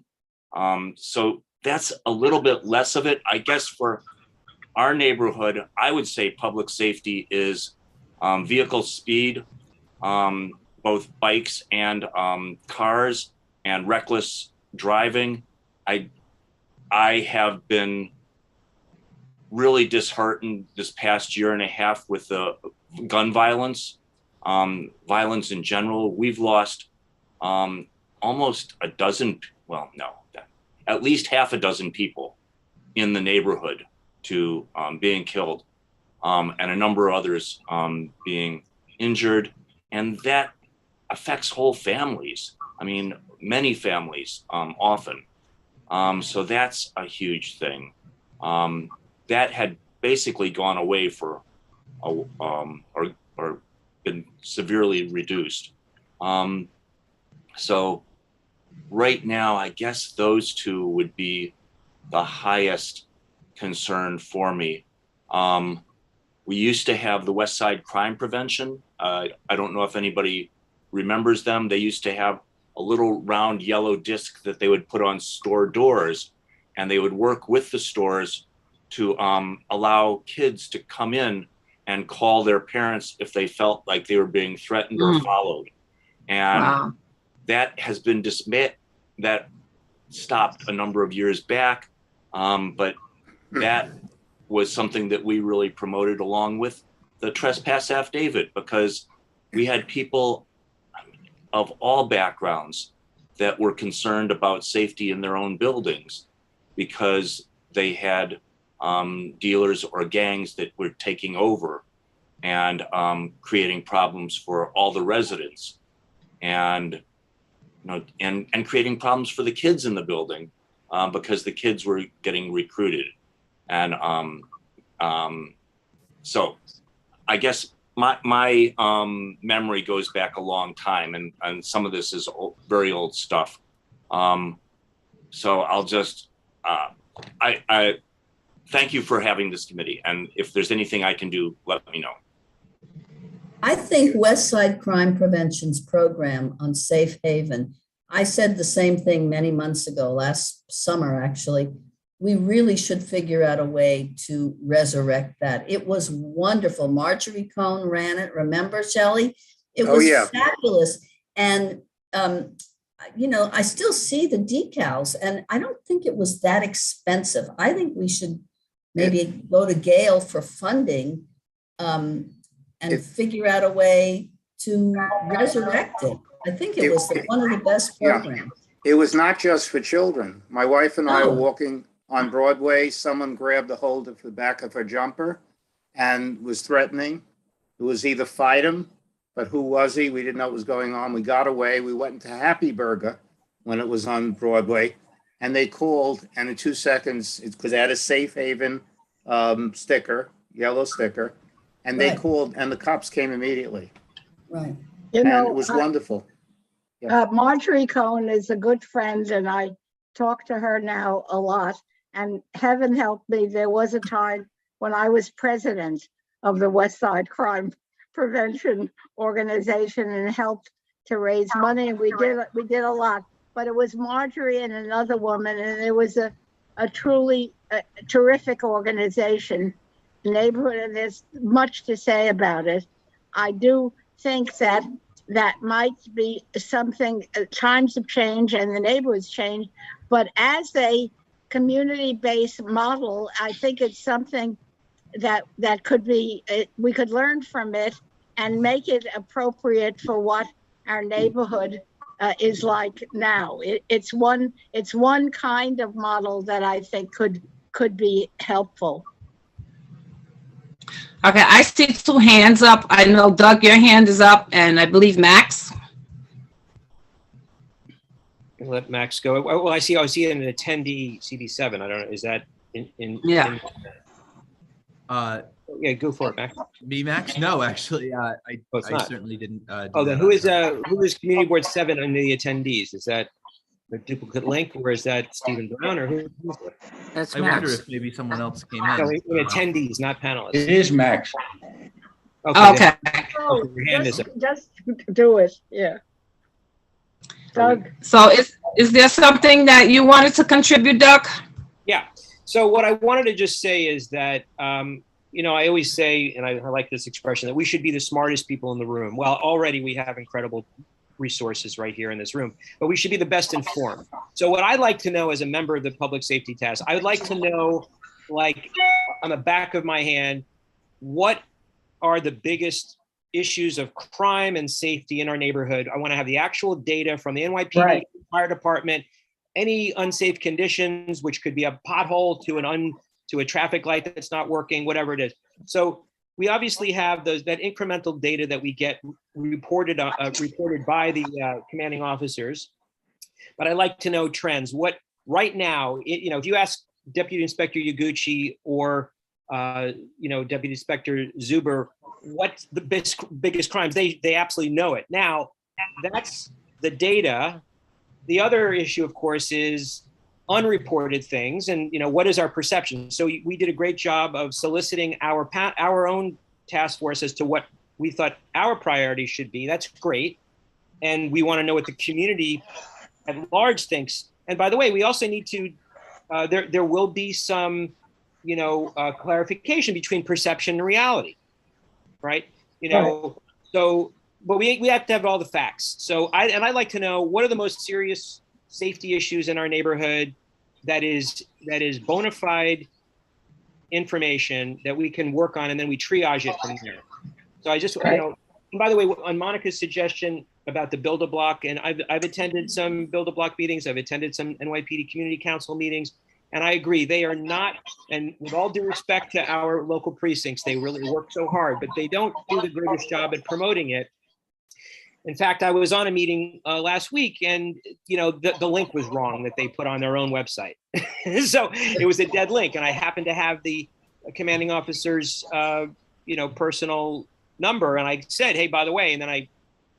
So that's a little bit less of it. I guess for our neighborhood, I would say public safety is vehicle speed, both bikes and cars, and reckless driving. I have been really disheartened this past year and a half with the gun violence, violence in general. We've lost almost a dozen, well, no, at least half a dozen people in the neighborhood to being killed, and a number of others being injured. And that affects whole families. I mean, many families often. So that's a huge thing. That had basically gone away for, or been severely reduced. So right now, I guess those two would be the highest concern for me. We used to have the West Side Crime Prevention. I don't know if anybody remembers them. They used to have a little round yellow disc that they would put on store doors, and they would work with the stores to allow kids to come in and call their parents if they felt like they were being threatened or followed. And that has been dismissed. That stopped a number of years back, but that was something that we really promoted along with the trespass affidavit, because we had people of all backgrounds that were concerned about safety in their own buildings because they had dealers or gangs that were taking over and creating problems for all the residents, and and creating problems for the kids in the building because the kids were getting recruited. And so I guess my memory goes back a long time, and some of this is very old stuff. So I'll just, I thank you for having this committee. And if there's anything I can do, let me know. I think West Side Crime Prevention's program on Safe Haven, I said the same thing many months ago, last summer, actually. We really should figure out a way to resurrect that. It was wonderful. Marjorie Cohn ran it. Remember, Shelley? It was fabulous. And, I still see the decals, and I don't think it was that expensive. I think we should maybe go to Gail for funding and figure out a way to resurrect it. I think it was one of the best programs. It was not just for children. My wife and I were walking on Broadway. Someone grabbed a hold of the back of her jumper and was threatening. It was either fight him, but who was he? We didn't know what was going on. We got away. We went into Happy Burger when it was on Broadway, and they called, and in 2 seconds, because they had a Safe Haven sticker, yellow sticker, and they called, and the cops came immediately. Right. And it was wonderful. Marjorie Cohn is a good friend, and I talk to her now a lot. And heaven help me, there was a time when I was president of the West Side Crime Prevention Organization and helped to raise money, and we did a lot. But it was Marjorie and another woman, and it was a truly terrific organization, neighborhood, and there's much to say about it. I do think that might be something. Times have changed and the neighborhoods changed, but as a community-based model, I think it's something that could be, we could learn from it and make it appropriate for what our neighborhood is like now. It's one kind of model that I think could be helpful. Okay, I see 2 hands up. I know, Doug, your hand is up, and I believe Max. Let Max go. Well, I see an attendee CD7. I don't know. Is that in Yeah. Yeah, go for it, Max. Me, Max? No, actually, I certainly didn't. Then who is Community Board 7 under the attendees? Is that a duplicate link, or is that Stephen Brown, or who? I wonder if maybe someone else came in. No, attendees, not panelists. It is Max. Okay. Just do it. Yeah. Doug? So is there something that you wanted to contribute, Doug? Yeah. So what I wanted to just say is that, you know, I always say, and I like this expression, that we should be the smartest people in the room. Well, already we have incredible resources right here in this room, but we should be the best informed. So what I'd like to know as a member of the public safety task, I would like to know, like on the back of my hand, what are the biggest issues of crime and safety in our neighborhood. I want to have the actual data from the NYPD, Right. fire department, any unsafe conditions, which could be a pothole to a traffic light that's not working, whatever it is. So we obviously have that incremental data that we get reported by the commanding officers. But I'd like to know trends. What right now, you know, if you ask Deputy Inspector Yaguchi or you know, Deputy Inspector Zuber, what's the biggest crimes? They absolutely know it. Now, that's the data. The other issue, of course, is unreported things, and you know, what is our perception? So we did a great job of soliciting our own task force as to what we thought our priorities should be. That's great, and we want to know what the community at large thinks. And by the way, we also need to. There will be some, you know, clarification between perception and reality, right? You know, so, but we have to have all the facts. So I'd like to know, what are the most serious safety issues in our neighborhood that is bona fide information that we can work on, and then we triage it from there. So I just, you know, and by the way, on Monica's suggestion about the Build-A-Block, and I've attended some Build-A-Block meetings, I've attended some NYPD Community Council meetings, and I agree, they are not, and with all due respect to our local precincts, they really work so hard, but they don't do the greatest job at promoting it. In fact, I was on a meeting last week, and you know, the link was wrong that they put on their own website. So it was a dead link, and I happened to have the commanding officer's you know, personal number, and I said, hey, by the way, and then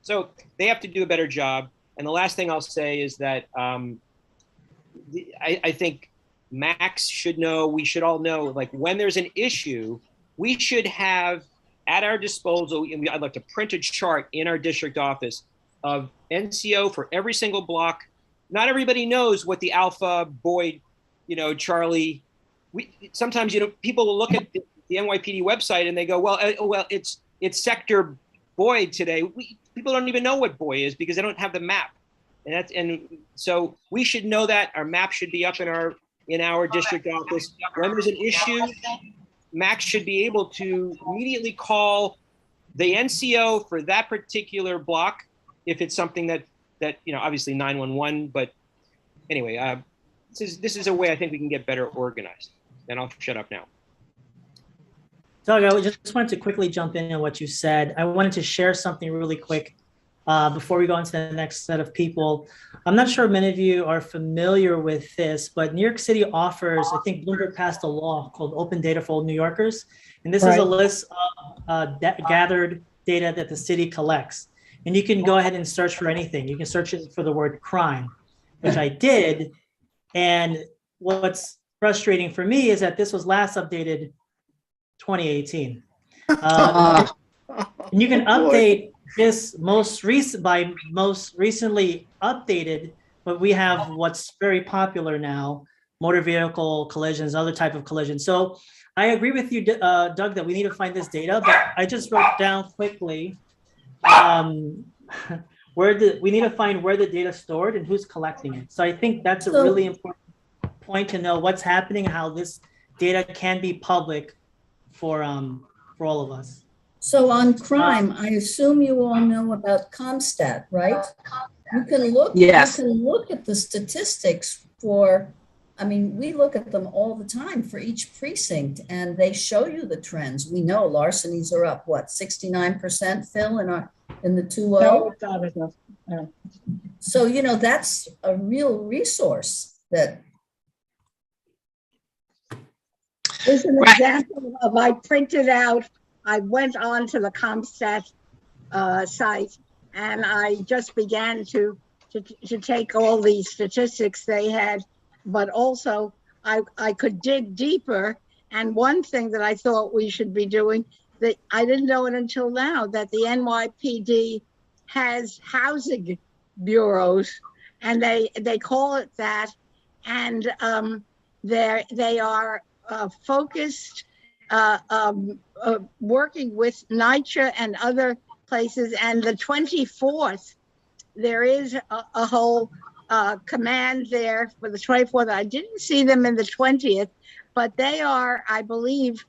so they have to do a better job. And the last thing I'll say is that I think Max should know, we should all know, like when there's an issue, we should have at our disposal, and I'd like to print a chart in our district office of NCO for every single block. Not everybody knows what the Alpha, Boyd, you know, Charlie, sometimes, you know, people will look at the NYPD website and they go, well, it's Sector Boyd today. People don't even know what Boyd is because they don't have the map. And so we should know that. Our map should be up in our district office. When there's an issue, Max should be able to immediately call the NCO for that particular block if it's something that you know, obviously 911. But anyway, this is a way I think we can get better organized. And I'll shut up now. Doug, I just wanted to quickly jump in on what you said. I wanted to share something really quick before we go into the next set of people. I'm not sure many of you are familiar with this, but New York City offers, I think Bloomberg passed a law called Open Data for All New Yorkers. And this is a list of gathered data that the city collects. And you can go ahead and search for anything. You can search it for the word crime, which I did. And what's frustrating for me is that this was last updated 2018. And you can update this most recently updated, but we have what's very popular now, motor vehicle collisions, other type of collisions. So I agree with you, Doug, that we need to find this data, but I just wrote down quickly we need to find where the data is stored and who's collecting it. So I think that's a really important point to know what's happening, how this data can be public for all of us. So on crime, I assume you all know about ComStat, right? You can look. Yes. You can look at the statistics for. I mean, we look at them all the time for each precinct, and they show you the trends. We know larcenies are up, what, 69%, Phil, in the 2.0? No. So, you know, that's a real resource that. Here's an example of, I printed out, I went on to the ComStat site, and I just began to take all these statistics they had, but also I could dig deeper. And one thing that I thought we should be doing, that I didn't know it until now, that the NYPD has housing bureaus, and they call it that, and they are focused, working with NYCHA and other places. And the 24th, there is a whole command there for the 24th. I didn't see them in the 20th, but they are, I believe,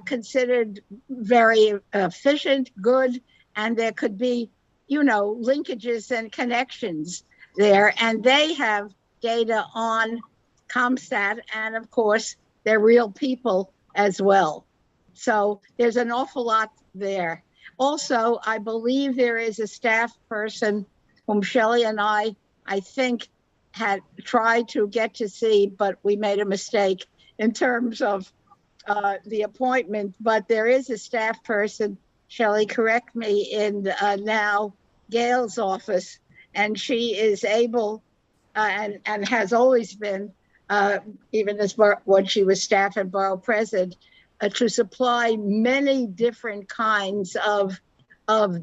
considered very efficient, good, and there could be, linkages and connections there. And they have data on ComStat, and of course, they're real people as well. So there's an awful lot there. Also, I believe there is a staff person whom Shelley and I think, had tried to get to see, but we made a mistake in terms of the appointment. But there is a staff person, Shelley, correct me, in now Gail's office, and she is able and has always been, even as when she was staff and borough president, to supply many different kinds of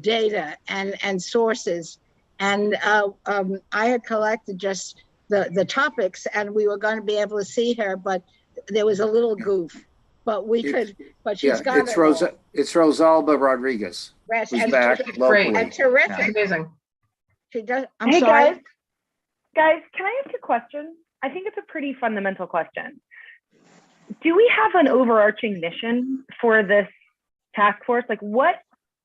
data and sources. And I had collected just the topics, and we were going to be able to see her, but there was a little goof. But we could, but she's got it's Rosalba Rodriguez. Who's back locally. And terrific. Yeah. Amazing. She does. Hey, sorry. Guys, can I ask a question? I think it's a pretty fundamental question. Do we have an overarching mission for this task force? Like, what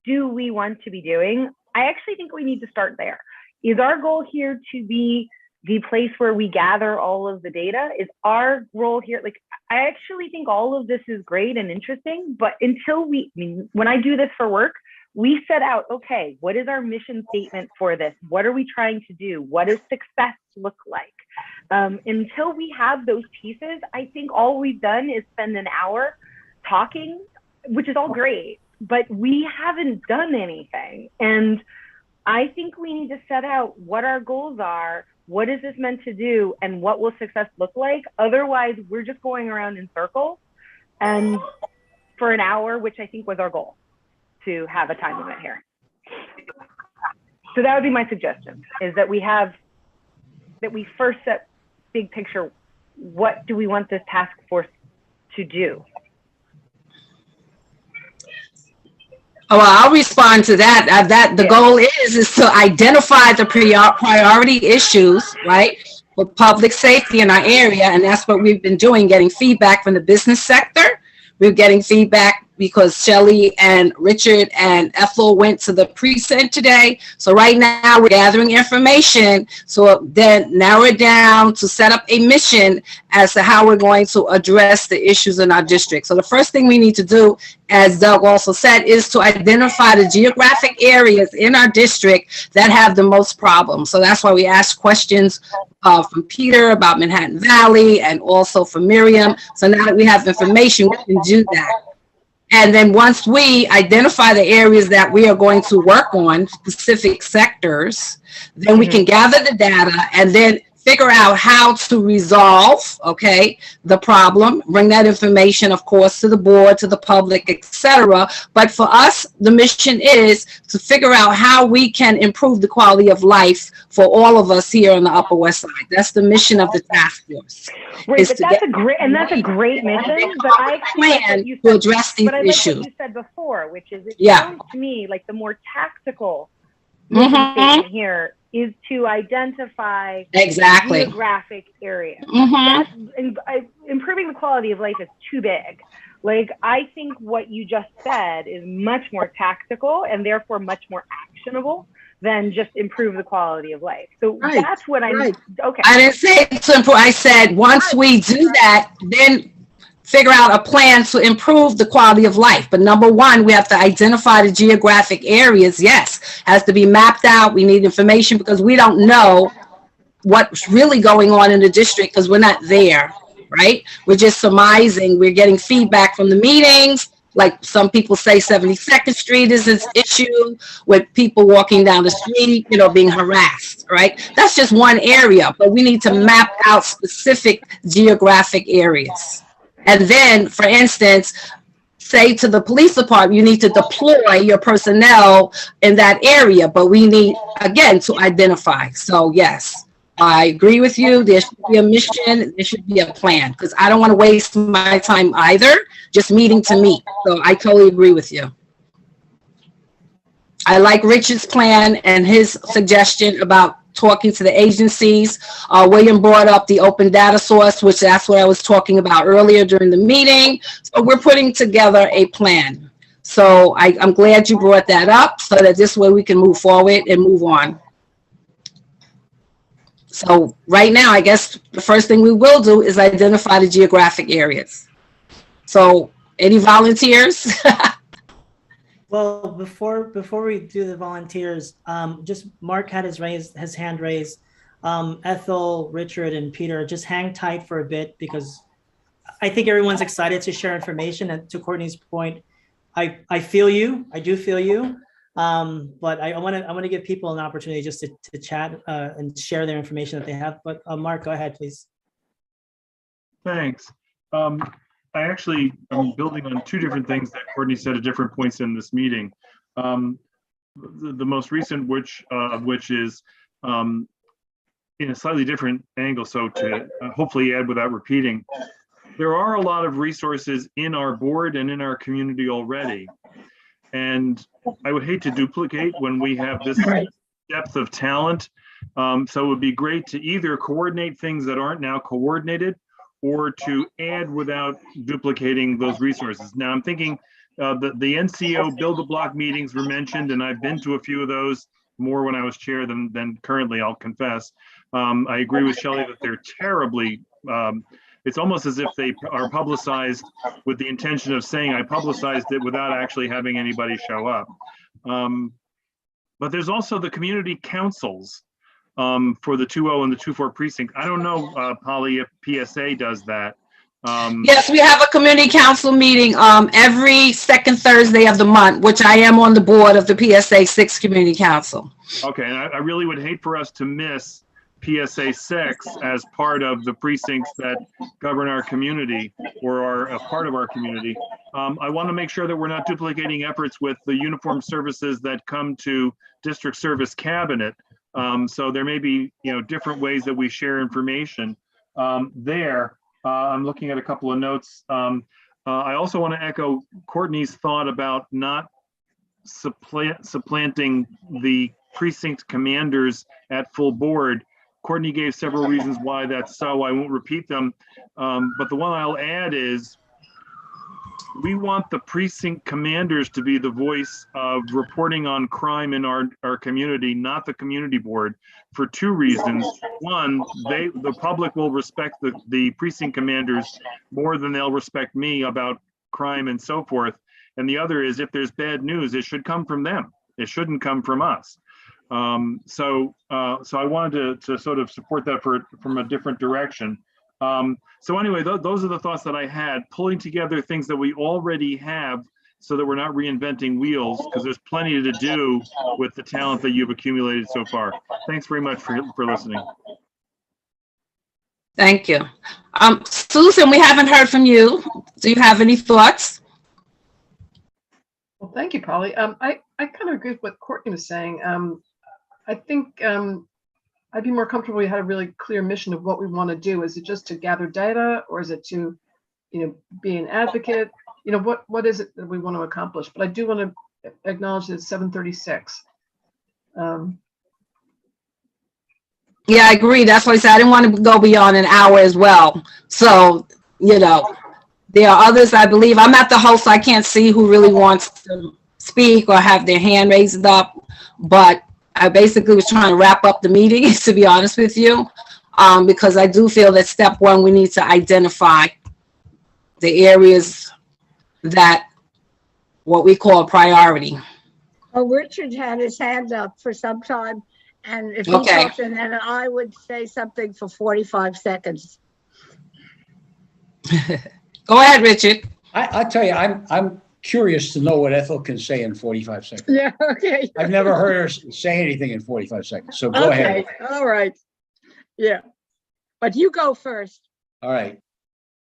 do we want to be doing? I actually think we need to start there. Is our goal here to be the place where we gather all of the data? Is our role here, like, I actually think all of this is great and interesting, but until when I do this for work, we set out, okay, what is our mission statement for this? What are we trying to do? What does success look like? Until we have those pieces, I think all we've done is spend an hour talking, which is all great, but we haven't done anything. And I think we need to set out what our goals are, what is this meant to do, and what will success look like? Otherwise, we're just going around in circles and for an hour, which I think was our goal, to have a time limit here. So that would be my suggestion, is that we first set big picture, what do we want this task force to do? Oh, well, I'll respond to that. The goal is to identify the priority issues, right, for public safety in our area, and that's what we've been doing, getting feedback from the business sector. We're getting feedback because Shelley and Richard and Ethel went to the precinct today. So right now we're gathering information, so then narrow it down to set up a mission as to how we're going to address the issues in our district. So the first thing we need to do, as Doug also said, is to identify the geographic areas in our district that have the most problems. So that's why we asked questions from Peter about Manhattan Valley and also from Miriam. So now that we have information, we can do that. And then once we identify the areas that we are going to work on, specific sectors, then we can gather the data and then figure out how to resolve, okay, the problem, bring that information, of course, to the board, to the public, etc. But for us, the mission is to figure out how we can improve the quality of life for all of us here on the Upper West Side. That's the mission of the task force. Right, but that's a great mission. But I actually like what you said, to address these issues. What you said before, which is, it sounds to me like the more tactical mission statement here is to identify geographic areas. Improving the quality of life is too big. Like, I think what you just said is much more tactical and therefore much more actionable than just improve the quality of life. So that's what okay. I didn't say to improve. I said once we do that, then figure out a plan to improve the quality of life. But number one, we have to identify the geographic areas. Yes, has to be mapped out. We need information because we don't know what's really going on in the district because we're not there, right? We're just surmising. We're getting feedback from the meetings. Like some people say 72nd Street is an issue with people walking down the street, being harassed, right? That's just one area, but we need to map out specific geographic areas. And then, for instance, say to the police department, you need to deploy your personnel in that area, but we need, again, to identify. So yes, I agree with you. There should be a mission, there should be a plan, because I don't want to waste my time either, just meeting to meet. So I totally agree with you. I like Richard's plan and his suggestion about talking to the agencies. William brought up the open data source, which that's what I was talking about earlier during the meeting. So we're putting together a plan. So I'm glad you brought that up so that this way we can move forward and move on. So right now, I guess the first thing we will do is identify the geographic areas. So any volunteers? Well, before we do the volunteers, just Mark had his hand raised. Ethel, Richard, and Peter, just hang tight for a bit because I think everyone's excited to share information. And to Courtney's point, I feel you. I do feel you. But I want to give people an opportunity just to chat and share their information that they have. But Mark, go ahead, please. Thanks. I'm building on two different things that Courtney said at different points in this meeting. The most recent of which is in a slightly different angle, so to hopefully add without repeating. There are a lot of resources in our board and in our community already. And I would hate to duplicate when we have this depth of talent. So it would be great to either coordinate things that aren't now coordinated or to add without duplicating those resources. Now I'm thinking the NCO Build a Block meetings were mentioned, and I've been to a few of those, more when I was chair than currently, I'll confess. I agree with Shelley that they're terribly, it's almost as if they are publicized with the intention of saying I publicized it without actually having anybody show up. But there's also the community councils for the 2-0 and the 2-4 precinct. I don't know, Polly, if PSA does that. Yes, we have a community council meeting every second Thursday of the month, which I am on the board of the PSA 6 Community Council. Okay, and I really would hate for us to miss PSA 6 as part of the precincts that govern our community or are a part of our community. I want to make sure that we're not duplicating efforts with the uniformed services that come to district service cabinet. So there may be, different ways that we share information there. I'm looking at a couple of notes. I also want to echo Courtney's thought about not supplanting the precinct commanders at full board. Courtney gave several reasons why that's so. I won't repeat them. But the one I'll add is we want the precinct commanders to be the voice of reporting on crime in our community, not the community board, for two reasons. One, the public will respect the precinct commanders more than they'll respect me about crime and so forth. And the other is if there's bad news, it should come from them. It shouldn't come from us. So I wanted to sort of support that from a different direction. So anyway, those are the thoughts that I had, pulling together things that we already have so that we're not reinventing wheels, because there's plenty to do with the talent that you've accumulated so far. Thanks very much for listening. Thank you. Susan, we haven't heard from you. Do you have any thoughts? Well, thank you, Polly. I kind of agree with what Courtney was saying. I think I'd be more comfortable if we had a really clear mission of what we want to do. Is it just to gather data, or is it to, be an advocate? What is it that we want to accomplish? But I do want to acknowledge that it's 7:36. Yeah, I agree. That's why I said I didn't want to go beyond an hour as well. So, there are others, I believe. I'm not the host, so I can't see who really wants to speak or have their hand raised up. But I basically was trying to wrap up the meeting, to be honest with you, because I do feel that step one, we need to identify the areas that what we call priority. Oh, Richard had his hand up for some time, and if he talks, and then I would say something for 45 seconds. Go ahead, Richard. I tell you, I'm curious to know what Ethel can say in 45 seconds. Yeah, okay. I've never heard her say anything in 45 seconds, so go ahead. All right. Yeah, but you go first. All right.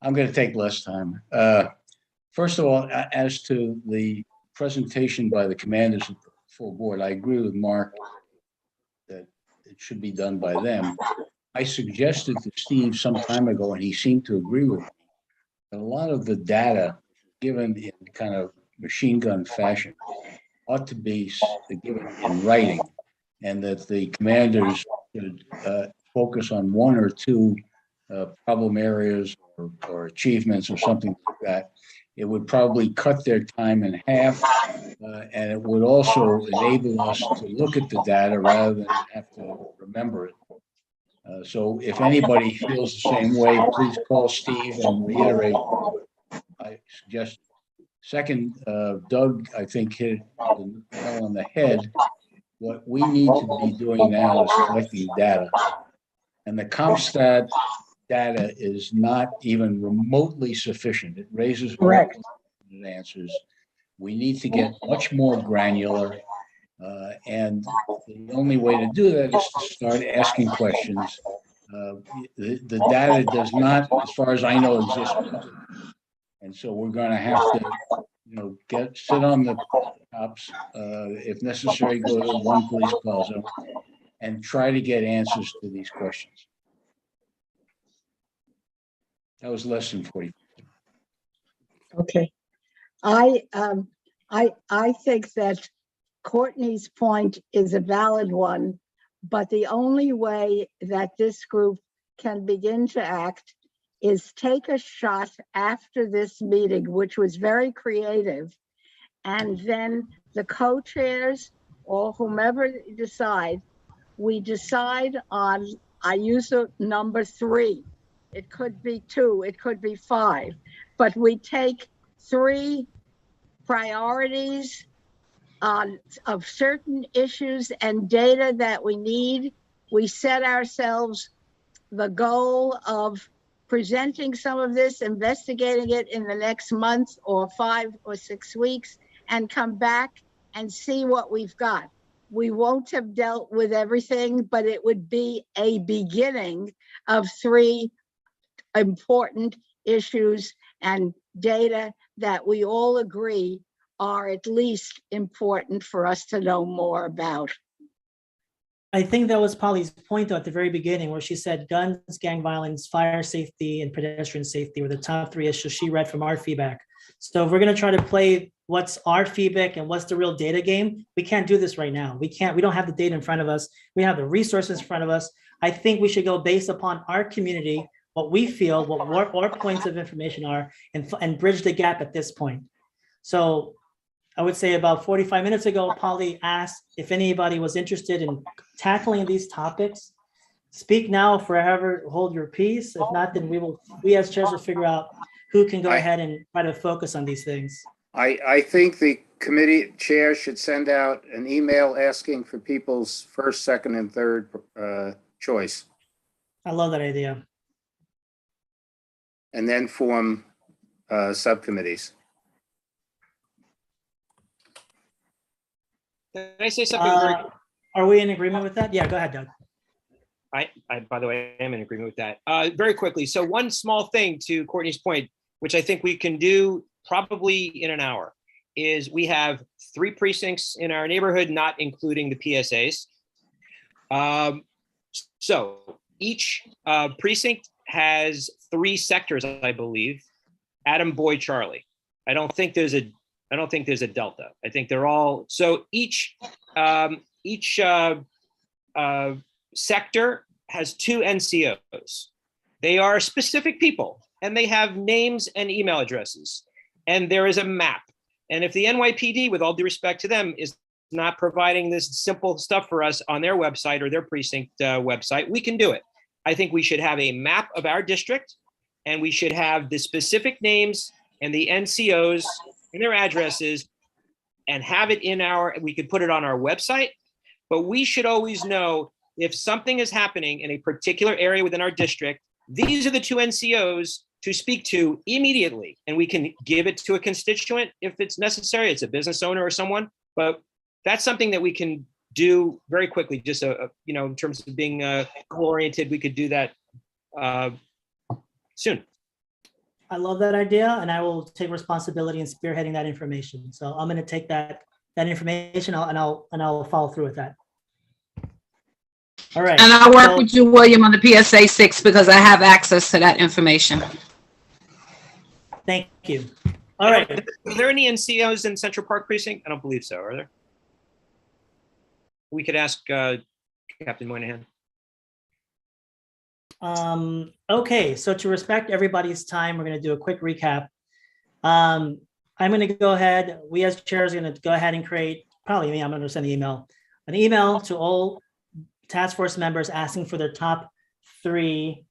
I'm going to take less time. First of all, as to the presentation by the commanders of the full board, I agree with Mark that it should be done by them. I suggested to Steve some time ago, and he seemed to agree with me, that a lot of the data given in kind of machine gun fashion ought to be given in writing, and that the commanders should focus on one or two problem areas or achievements or something like that. It would probably cut their time in half, and it would also enable us to look at the data rather than have to remember it. So if anybody feels the same way, please call Steve and reiterate what I suggest. Second, Doug, I think, hit the nail on the head. What we need to be doing now is collecting data. And the CompStat data is not even remotely sufficient. It raises Correct. answers. We need to get much more granular. And the only way to do that is to start asking questions. The data does not, as far as I know, exist. And so we're going to have to, sit on the tops, if necessary, go to one police plaza and try to get answers to these questions. That was less than 40. Okay. I think that Courtney's point is a valid one, but the only way that this group can begin to act is take a shot after this meeting, which was very creative, and then the co-chairs or whomever decide, we decide on, I use the number 3. It could be 2, it could be 5, but we take 3 priorities of certain issues and data that we need. We set ourselves the goal of presenting some of this, investigating it in the next month or 5 or 6 weeks, and come back and see what we've got. We won't have dealt with everything, but it would be a beginning of 3 important issues and data that we all agree are at least important for us to know more about. I think that was Polly's point though, at the very beginning, where she said guns, gang violence, fire safety, and pedestrian safety were the top 3 issues she read from our feedback. So if we're going to try to play what's our feedback and what's the real data game, we can't do this right now. We don't have the data in front of us. We have the resources in front of us. I think we should go based upon our community, what we feel, what our points of information are, and bridge the gap at this point. So I would say about 45 minutes ago, Polly asked if anybody was interested in tackling these topics. Speak now, forever hold your peace. If not, then we as chairs will figure out who can go ahead and try to focus on these things. I think the committee chair should send out an email asking for people's first, second, and third choice. I love that idea. And then form subcommittees. Can I say something? Are we in agreement with that? Yeah, go ahead, Doug. I by the way, I am in agreement with that. Very quickly. So one small thing to Courtney's point, which I think we can do probably in an hour, is we have 3 precincts in our neighborhood, not including the PSAs. So each precinct has 3 sectors, I believe. Adam, Boy, Charlie. I don't think there's a delta. I think they're all, so each sector has 2 NCOs. They are specific people and they have names and email addresses, and there is a map. And if the NYPD, with all due respect to them, is not providing this simple stuff for us on their website or their precinct website, we can do it. I think we should have a map of our district, and we should have the specific names and the NCOs and their addresses, and have it we could put it on our website, but we should always know if something is happening in a particular area within our district, these are the 2 NCOs to speak to immediately. And we can give it to a constituent if it's necessary. It's a business owner or someone, but that's something that we can do very quickly. Just, in terms of being goal-oriented, we could do that soon. I love that idea, and I will take responsibility in spearheading that information. So I'm going to take that information and I'll follow through with that. All right. And I'll work so- with you, William, on the PSA 6 because I have access to that information. Thank you. All right. Are there any NCOs in Central Park Precinct? I don't believe so. Are there? We could ask Captain Moynihan. Okay, so to respect everybody's time, we're going to do a quick recap. I'm going to go ahead. We as chairs are going to go ahead and create, probably me, I'm going to send an email to all task force members asking for their top 3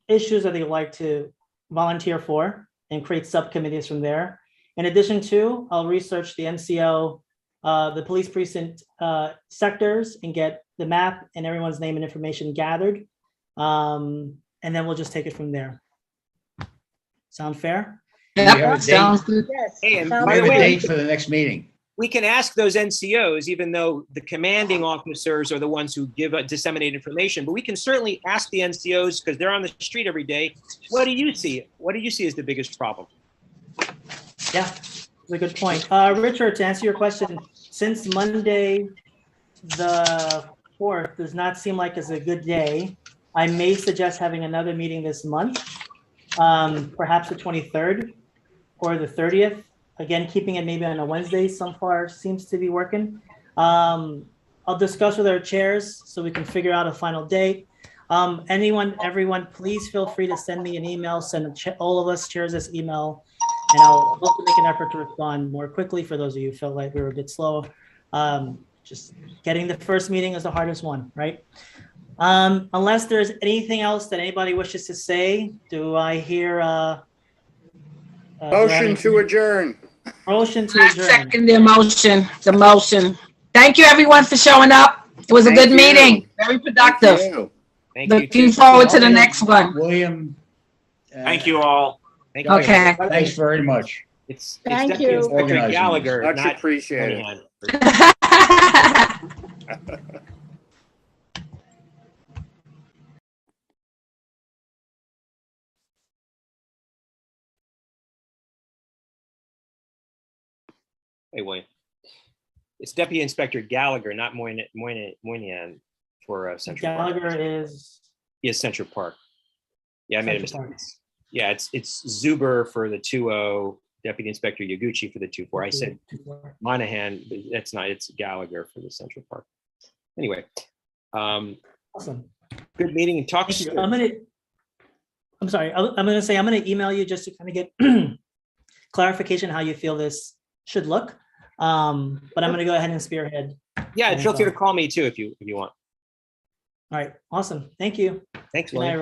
issues that they'd like to volunteer for and create subcommittees from there. In addition to, I'll research the NCO, the police precinct sectors and get the map and everyone's name and information gathered. And then we'll just take it from there. Sound fair? Yep, sounds good. Yes. Hey, and sounds We by have the a way, date for the next meeting. we can ask those NCOs, even though the commanding officers are the ones who disseminate information, but we can certainly ask the NCOs because they're on the street every day. What do you see? What do you see as the biggest problem? Yeah, that's a good point. Richard, to answer your question, since Monday, the 4th does not seem like it's a good day, I may suggest having another meeting this month, perhaps the 23rd or the 30th. Again, keeping it maybe on a Wednesday so far seems to be working. I'll discuss with our chairs so we can figure out a final date. Everyone, please feel free to send me an email, send all of us chairs this email, and I'll also make an effort to respond more quickly for those of you who felt like we were a bit slow. Just getting the first meeting is the hardest one, right? Unless there's anything else that anybody wishes to say, do I hear Motion to adjourn. Motion to I adjourn. second the motion. Thank you, everyone, for showing up. It was a Thank good you. meeting, very productive. Thank you. Thank you. Looking too. forward to the next one. William. Thank you all. Thank you. Okay. Thanks very much. It's Thank Deputy you. Inspector Organizing Gallagher, Much not appreciated. Moynihan. Hey, William. It's Deputy Inspector Gallagher, not Moynihan for Central Park. Gallagher is Yes, Central Park. Yeah, I made a Central mistake. Park. Yeah, it's Zuber for the 2-0, Deputy Inspector Yaguchi for the 2-4. I said Moynihan, but that's not, it's Gallagher for the Central Park. Anyway, Awesome. good meeting and talk Thank you. soon. I'm sorry. I'm gonna say I'm gonna email you just to kind of get clarification how you feel this should look. But I'm gonna go ahead and spearhead. Yeah, feel free to call me too if you want. All right. Awesome. Thank you. Thanks, Good night, William.